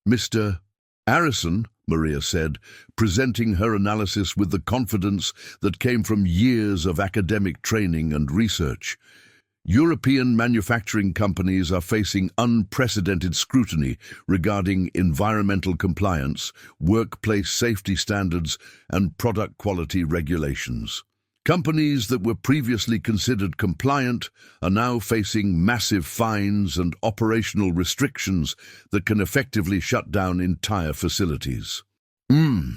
Mr. Harrison, Maria said, presenting her analysis with the confidence that came from years of academic training and research. European manufacturing companies are facing unprecedented scrutiny regarding environmental compliance, workplace safety standards, and product quality regulations. Companies that were previously considered compliant are now facing massive fines and operational restrictions that can effectively shut down entire facilities.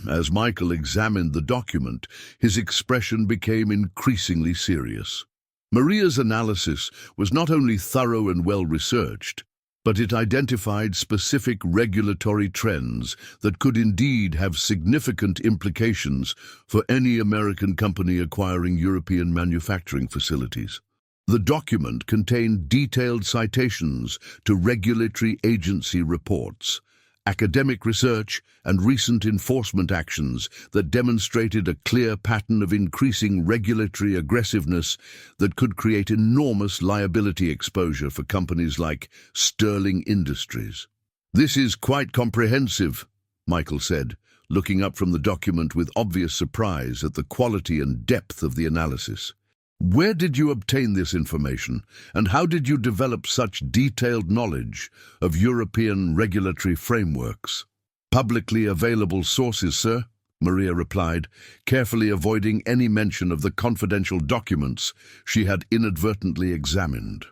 As Michael examined the document, his expression became increasingly serious. Maria's analysis was not only thorough and well-researched, but it identified specific regulatory trends that could indeed have significant implications for any American company acquiring European manufacturing facilities. The document contained detailed citations to regulatory agency reports, academic research, and recent enforcement actions that demonstrated a clear pattern of increasing regulatory aggressiveness that could create enormous liability exposure for companies like Sterling Industries. This is quite comprehensive, Michael said, looking up from the document with obvious surprise at the quality and depth of the analysis. Where did you obtain this information, and how did you develop such detailed knowledge of European regulatory frameworks? Publicly available sources, sir, Maria replied, carefully avoiding any mention of the confidential documents she had inadvertently examined.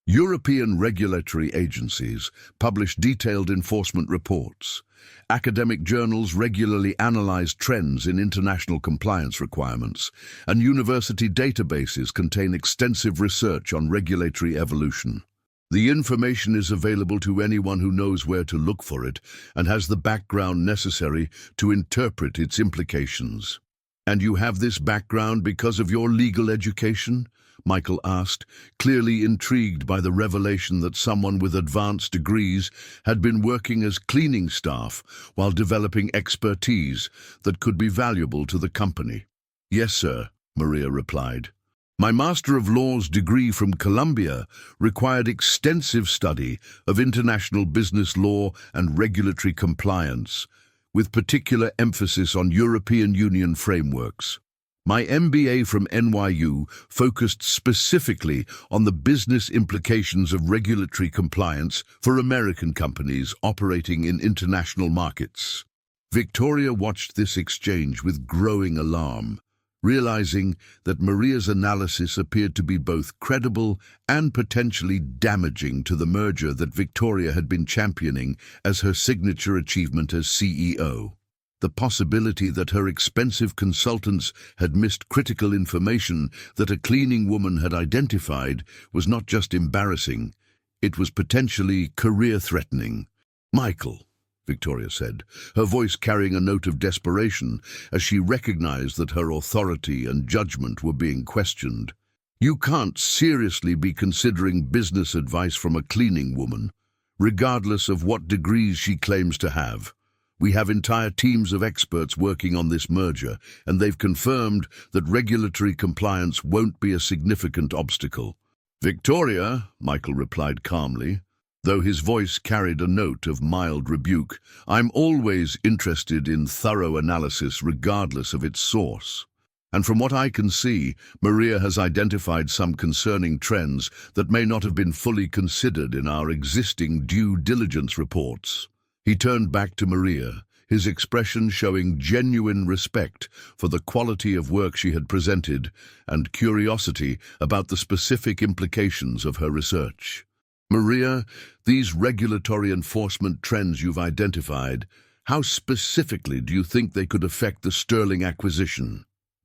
European regulatory agencies publish detailed enforcement reports. Academic journals regularly analyze trends in international compliance requirements, and university databases contain extensive research on regulatory evolution. The information is available to anyone who knows where to look for it and has the background necessary to interpret its implications. And you have this background because of your legal education? Michael asked, clearly intrigued by the revelation that someone with advanced degrees had been working as cleaning staff while developing expertise that could be valuable to the company. Yes, sir, Maria replied. My Master of Laws degree from Columbia required extensive study of international business law and regulatory compliance, with particular emphasis on European Union frameworks. My MBA from NYU focused specifically on the business implications of regulatory compliance for American companies operating in international markets. Victoria watched this exchange with growing alarm, realizing that Maria's analysis appeared to be both credible and potentially damaging to the merger that Victoria had been championing as her signature achievement as CEO. The possibility that her expensive consultants had missed critical information that a cleaning woman had identified was not just embarrassing, it was potentially career-threatening. Michael, Victoria said, her voice carrying a note of desperation as she recognized that her authority and judgment were being questioned. You can't seriously be considering business advice from a cleaning woman, regardless of what degrees she claims to have. We have entire teams of experts working on this merger, and they've confirmed that regulatory compliance won't be a significant obstacle. Victoria, Michael replied calmly, though his voice carried a note of mild rebuke, I'm always interested in thorough analysis regardless of its source. And from what I can see, Maria has identified some concerning trends that may not have been fully considered in our existing due diligence reports. He turned back to Maria, his expression showing genuine respect for the quality of work she had presented and curiosity about the specific implications of her research. Maria, these regulatory enforcement trends you've identified, how specifically do you think they could affect the Sterling acquisition?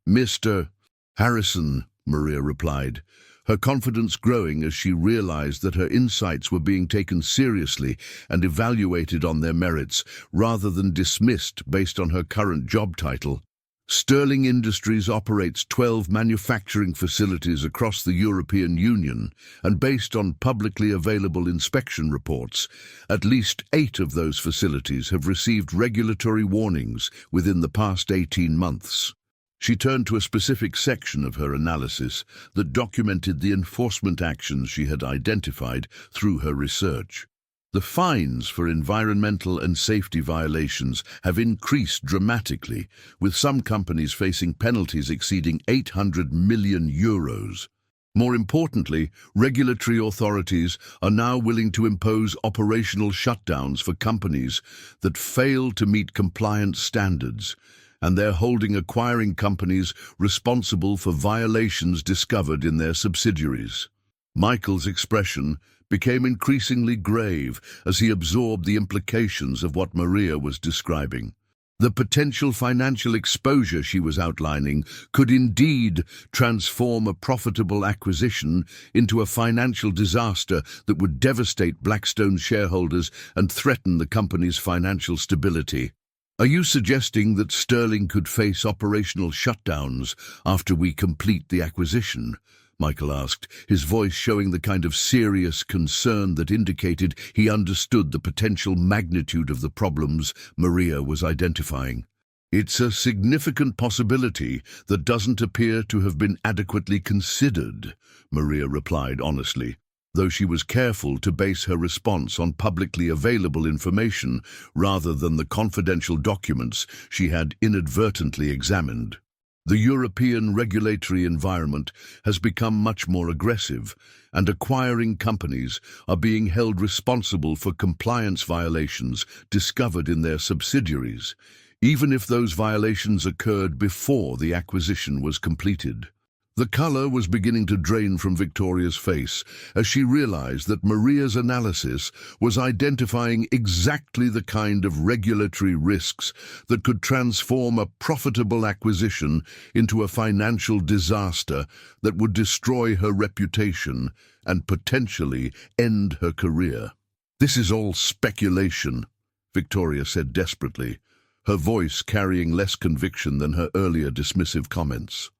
Mr. Harrison, Maria replied, her confidence growing as she realized that her insights were being taken seriously and evaluated on their merits rather than dismissed based on her current job title. Sterling Industries operates 12 manufacturing facilities across the European Union, and based on publicly available inspection reports, at least 8 of those facilities have received regulatory warnings within the past 18 months. She turned to a specific section of her analysis that documented the enforcement actions she had identified through her research. The fines for environmental and safety violations have increased dramatically, with some companies facing penalties exceeding €800 million. More importantly, regulatory authorities are now willing to impose operational shutdowns for companies that fail to meet compliance standards, and they're holding acquiring companies responsible for violations discovered in their subsidiaries. Michael's expression became increasingly grave as he absorbed the implications of what Maria was describing. The potential financial exposure she was outlining could indeed transform a profitable acquisition into a financial disaster that would devastate Blackstone's shareholders and threaten the company's financial stability. Are you suggesting that Sterling could face operational shutdowns after we complete the acquisition? Michael asked, his voice showing the kind of serious concern that indicated he understood the potential magnitude of the problems Maria was identifying. It's a significant possibility that doesn't appear to have been adequately considered, Maria replied honestly, though she was careful to base her response on publicly available information rather than the confidential documents she had inadvertently examined. The European regulatory environment has become much more aggressive, and acquiring companies are being held responsible for compliance violations discovered in their subsidiaries, even if those violations occurred before the acquisition was completed. The color was beginning to drain from Victoria's face as she realized that Maria's analysis was identifying exactly the kind of regulatory risks that could transform a profitable acquisition into a financial disaster that would destroy her reputation and potentially end her career. "This is all speculation," Victoria said desperately, her voice carrying less conviction than her earlier dismissive comments.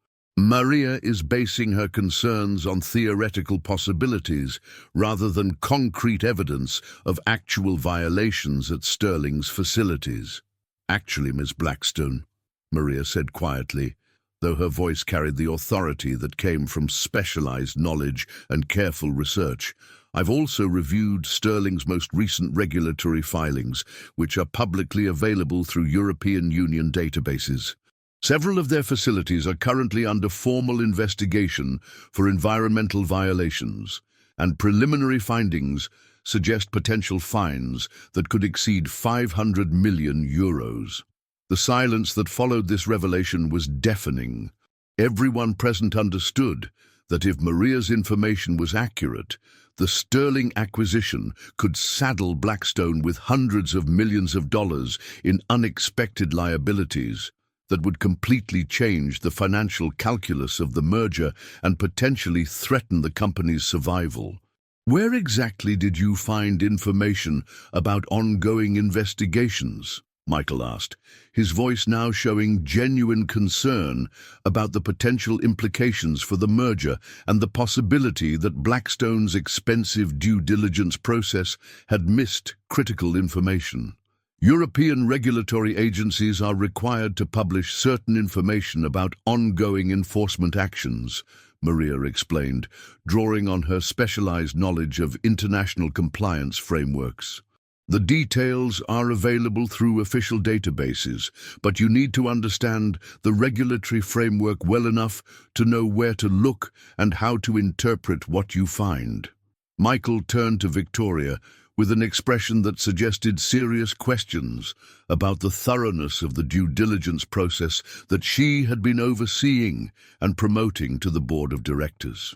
Maria is basing her concerns on theoretical possibilities rather than concrete evidence of actual violations at Sterling's facilities. "Actually, Miss Blackstone," Maria said quietly, though her voice carried the authority that came from specialized knowledge and careful research, "I've also reviewed Sterling's most recent regulatory filings, which are publicly available through European Union databases. Several of their facilities are currently under formal investigation for environmental violations, and preliminary findings suggest potential fines that could exceed 500 million euros. The silence that followed this revelation was deafening. Everyone present understood that if Maria's information was accurate, the Sterling acquisition could saddle Blackstone with hundreds of millions of dollars in unexpected liabilities that would completely change the financial calculus of the merger and potentially threaten the company's survival. "Where exactly did you find information about ongoing investigations?" Michael asked, his voice now showing genuine concern about the potential implications for the merger and the possibility that Blackstone's expensive due diligence process had missed critical information. "European regulatory agencies are required to publish certain information about ongoing enforcement actions," Maria explained, drawing on her specialized knowledge of international compliance frameworks. "The details are available through official databases, but you need to understand the regulatory framework well enough to know where to look and how to interpret what you find." Michael turned to Victoria with an expression that suggested serious questions about the thoroughness of the due diligence process that she had been overseeing and promoting to the board of directors.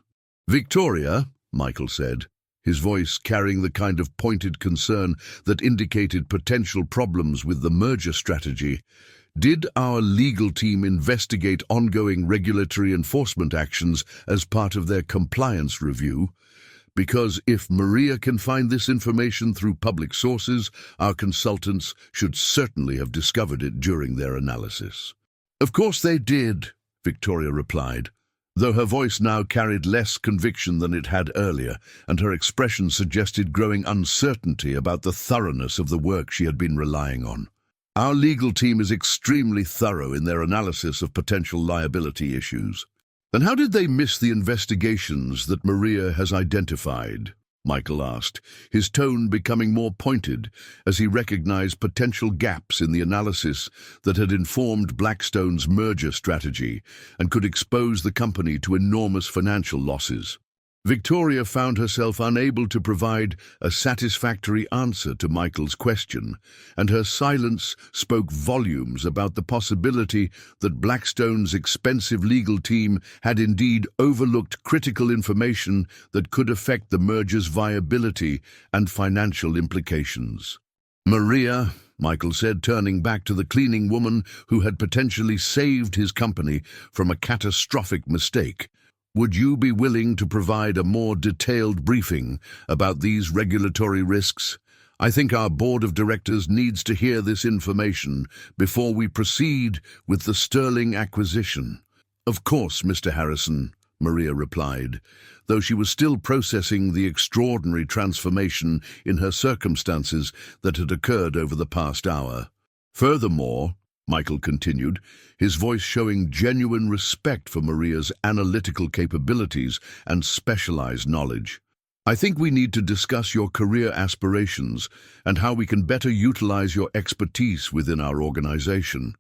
"Victoria," Michael said, his voice carrying the kind of pointed concern that indicated potential problems with the merger strategy, "did our legal team investigate ongoing regulatory enforcement actions as part of their compliance review? Because if Maria can find this information through public sources, our consultants should certainly have discovered it during their analysis." "Of course they did," Victoria replied, though her voice now carried less conviction than it had earlier, and her expression suggested growing uncertainty about the thoroughness of the work she had been relying on. "Our legal team is extremely thorough in their analysis of potential liability issues." "Then how did they miss the investigations that Maria has identified?" Michael asked, his tone becoming more pointed as he recognized potential gaps in the analysis that had informed Blackstone's merger strategy and could expose the company to enormous financial losses. Victoria found herself unable to provide a satisfactory answer to Michael's question, and her silence spoke volumes about the possibility that Blackstone's expensive legal team had indeed overlooked critical information that could affect the merger's viability and financial implications. "Maria," Michael said, turning back to the cleaning woman who had potentially saved his company from a catastrophic mistake, "would you be willing to provide a more detailed briefing about these regulatory risks? I think our board of directors needs to hear this information before we proceed with the Sterling acquisition." "Of course, Mr. Harrison," Maria replied, though she was still processing the extraordinary transformation in her circumstances that had occurred over the past hour. "Furthermore," Michael continued, his voice showing genuine respect for Maria's analytical capabilities and specialized knowledge, "I think we need to discuss your career aspirations and how we can better utilize your expertise within our organization."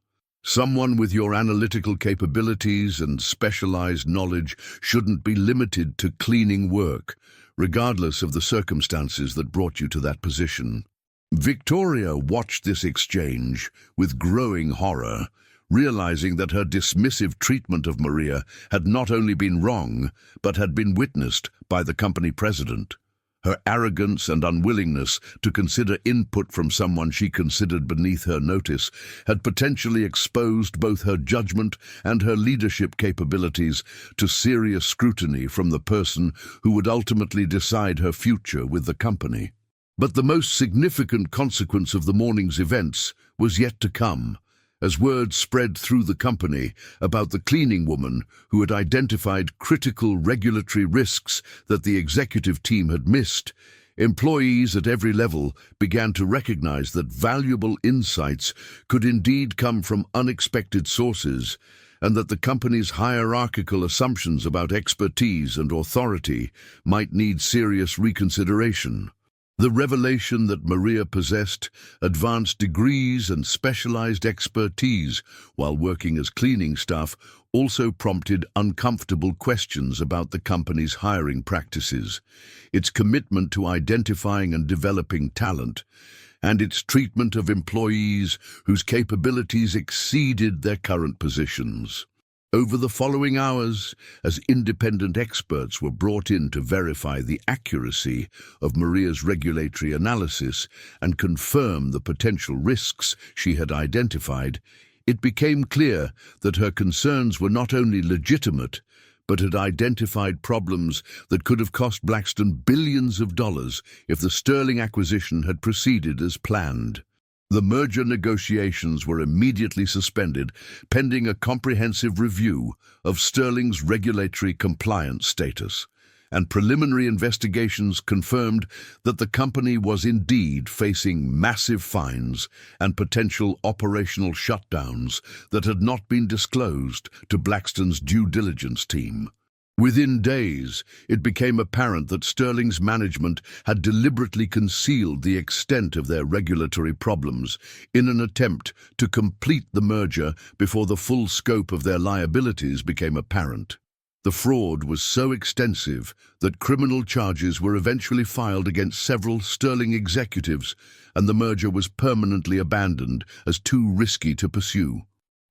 Someone with your analytical capabilities and specialized knowledge shouldn't be limited to cleaning work, regardless of the circumstances that brought you to that position. Victoria watched this exchange with growing horror, realizing that her dismissive treatment of Maria had not only been wrong, but had been witnessed by the company president. Her arrogance and unwillingness to consider input from someone she considered beneath her notice had potentially exposed both her judgment and her leadership capabilities to serious scrutiny from the person who would ultimately decide her future with the company. But the most significant consequence of the morning's events was yet to come, as word spread through the company about the cleaning woman who had identified critical regulatory risks that the executive team had missed. Employees at every level began to recognize that valuable insights could indeed come from unexpected sources, and that the company's hierarchical assumptions about expertise and authority might need serious reconsideration. The revelation that Maria possessed advanced degrees and specialized expertise while working as cleaning staff also prompted uncomfortable questions about the company's hiring practices, its commitment to identifying and developing talent, and its treatment of employees whose capabilities exceeded their current positions. Over the following hours, as independent experts were brought in to verify the accuracy of Maria's regulatory analysis and confirm the potential risks she had identified, it became clear that her concerns were not only legitimate, but had identified problems that could have cost Blackstone billions of dollars if the Sterling acquisition had proceeded as planned. The merger negotiations were immediately suspended, pending a comprehensive review of Sterling's regulatory compliance status, and preliminary investigations confirmed that the company was indeed facing massive fines and potential operational shutdowns that had not been disclosed to Blackstone's due diligence team. Within days, it became apparent that Sterling's management had deliberately concealed the extent of their regulatory problems in an attempt to complete the merger before the full scope of their liabilities became apparent. The fraud was so extensive that criminal charges were eventually filed against several Sterling executives, and the merger was permanently abandoned as too risky to pursue.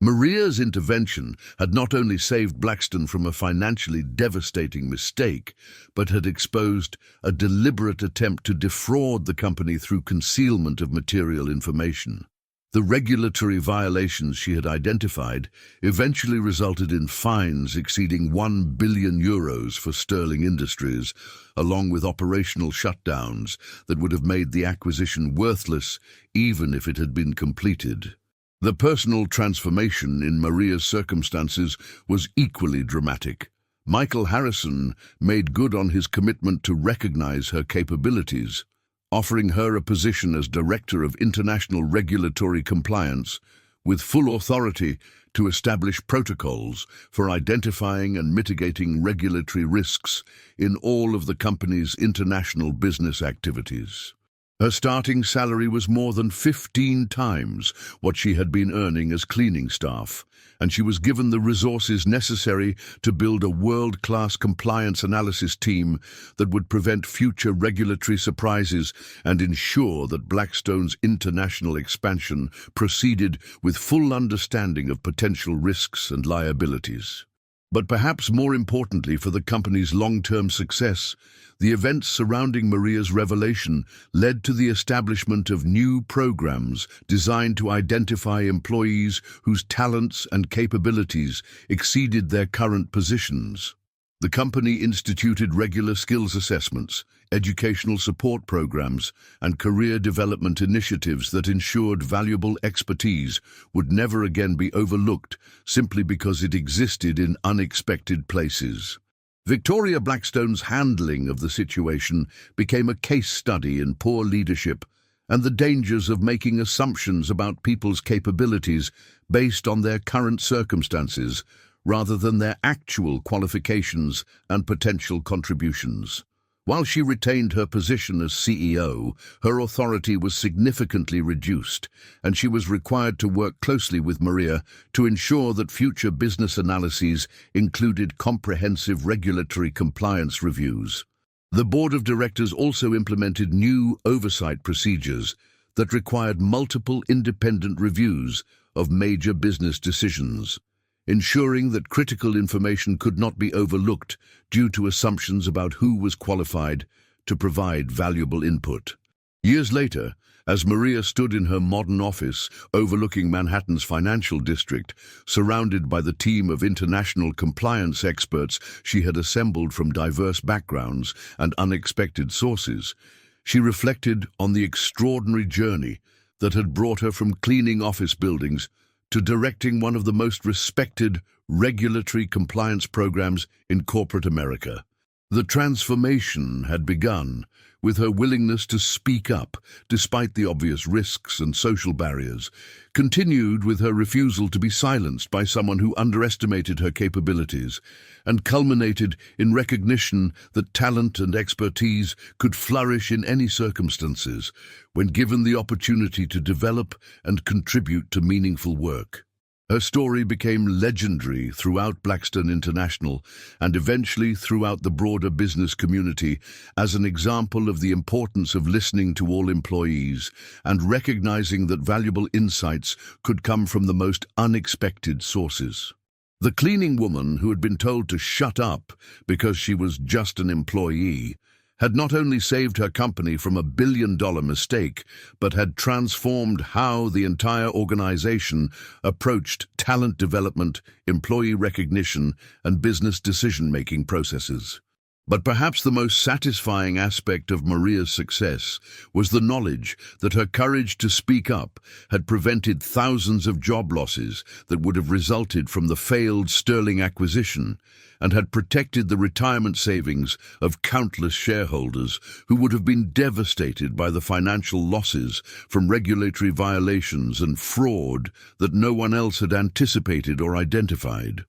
Maria's intervention had not only saved Blackstone from a financially devastating mistake, but had exposed a deliberate attempt to defraud the company through concealment of material information. The regulatory violations she had identified eventually resulted in fines exceeding €1 billion for Sterling Industries, along with operational shutdowns that would have made the acquisition worthless even if it had been completed. The personal transformation in Maria's circumstances was equally dramatic. Michael Harrison made good on his commitment to recognize her capabilities, offering her a position as Director of International Regulatory Compliance, with full authority to establish protocols for identifying and mitigating regulatory risks in all of the company's international business activities. Her starting salary was more than 15 times what she had been earning as cleaning staff, and she was given the resources necessary to build a world-class compliance analysis team that would prevent future regulatory surprises and ensure that Blackstone's international expansion proceeded with full understanding of potential risks and liabilities. But perhaps more importantly for the company's long-term success, the events surrounding Maria's revelation led to the establishment of new programs designed to identify employees whose talents and capabilities exceeded their current positions. The company instituted regular skills assessments, educational support programs, and career development initiatives that ensured valuable expertise would never again be overlooked simply because it existed in unexpected places. Victoria Blackstone's handling of the situation became a case study in poor leadership and the dangers of making assumptions about people's capabilities based on their current circumstances rather than their actual qualifications and potential contributions. While she retained her position as CEO, her authority was significantly reduced, and she was required to work closely with Maria to ensure that future business analyses included comprehensive regulatory compliance reviews. The board of directors also implemented new oversight procedures that required multiple independent reviews of major business decisions, ensuring that critical information could not be overlooked due to assumptions about who was qualified to provide valuable input. Years later, as Maria stood in her modern office overlooking Manhattan's financial district, surrounded by the team of international compliance experts she had assembled from diverse backgrounds and unexpected sources, she reflected on the extraordinary journey that had brought her from cleaning office buildings to directing one of the most respected regulatory compliance programs in corporate America. The transformation had begun with her willingness to speak up despite the obvious risks and social barriers, continued with her refusal to be silenced by someone who underestimated her capabilities, and culminated in recognition that talent and expertise could flourish in any circumstances when given the opportunity to develop and contribute to meaningful work. Her story became legendary throughout Blackstone International and eventually throughout the broader business community as an example of the importance of listening to all employees and recognizing that valuable insights could come from the most unexpected sources. The cleaning woman who had been told to shut up because she was just an employee had not only saved her company from a billion-dollar mistake, but had transformed how the entire organization approached talent development, employee recognition, and business decision-making processes. But perhaps the most satisfying aspect of Maria's success was the knowledge that her courage to speak up had prevented thousands of job losses that would have resulted from the failed Sterling acquisition, and had protected the retirement savings of countless shareholders who would have been devastated by the financial losses from regulatory violations and fraud that no one else had anticipated or identified.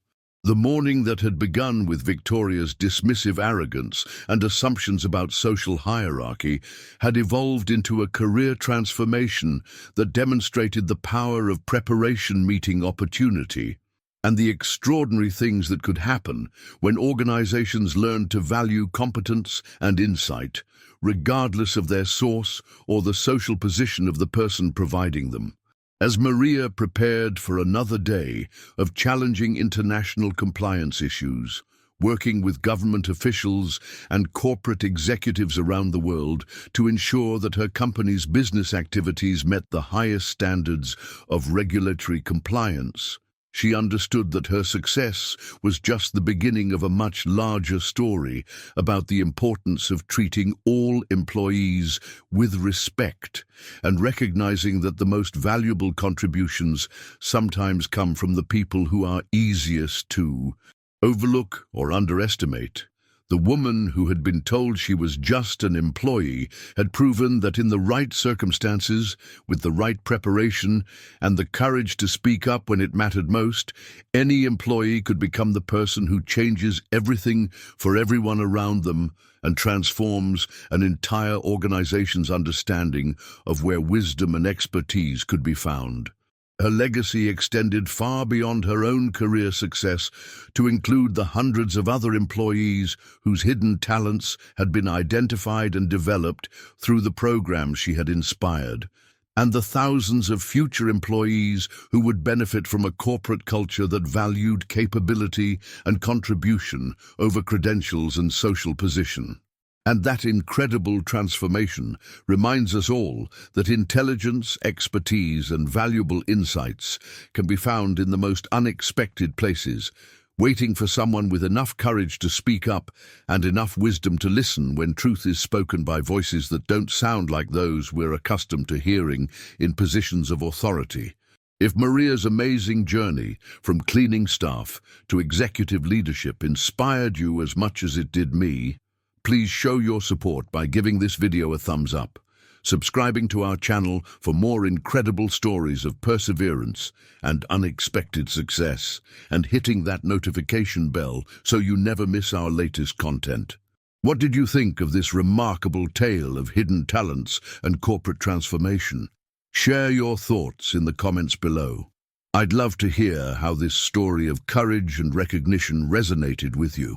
The morning that had begun with Victoria's dismissive arrogance and assumptions about social hierarchy had evolved into a career transformation that demonstrated the power of preparation meeting opportunity and the extraordinary things that could happen when organizations learned to value competence and insight, regardless of their source or the social position of the person providing them. As Maria prepared for another day of challenging international compliance issues, working with government officials and corporate executives around the world to ensure that her company's business activities met the highest standards of regulatory compliance, she understood that her success was just the beginning of a much larger story about the importance of treating all employees with respect and recognizing that the most valuable contributions sometimes come from the people who are easiest to overlook or underestimate. The woman who had been told she was just an employee had proven that in the right circumstances, with the right preparation, and the courage to speak up when it mattered most, any employee could become the person who changes everything for everyone around them and transforms an entire organization's understanding of where wisdom and expertise could be found. Her legacy extended far beyond her own career success to include the hundreds of other employees whose hidden talents had been identified and developed through the programs she had inspired, and the thousands of future employees who would benefit from a corporate culture that valued capability and contribution over credentials and social position. And that incredible transformation reminds us all that intelligence, expertise, and valuable insights can be found in the most unexpected places, waiting for someone with enough courage to speak up and enough wisdom to listen when truth is spoken by voices that don't sound like those we're accustomed to hearing in positions of authority. If Maria's amazing journey from cleaning staff to executive leadership inspired you as much as it did me, please show your support by giving this video a thumbs up, subscribing to our channel for more incredible stories of perseverance and unexpected success, and hitting that notification bell so you never miss our latest content. What did you think of this remarkable tale of hidden talents and corporate transformation? Share your thoughts in the comments below. I'd love to hear how this story of courage and recognition resonated with you.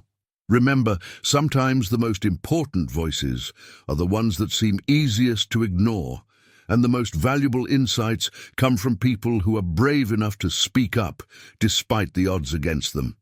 Remember, sometimes the most important voices are the ones that seem easiest to ignore, and the most valuable insights come from people who are brave enough to speak up despite the odds against them.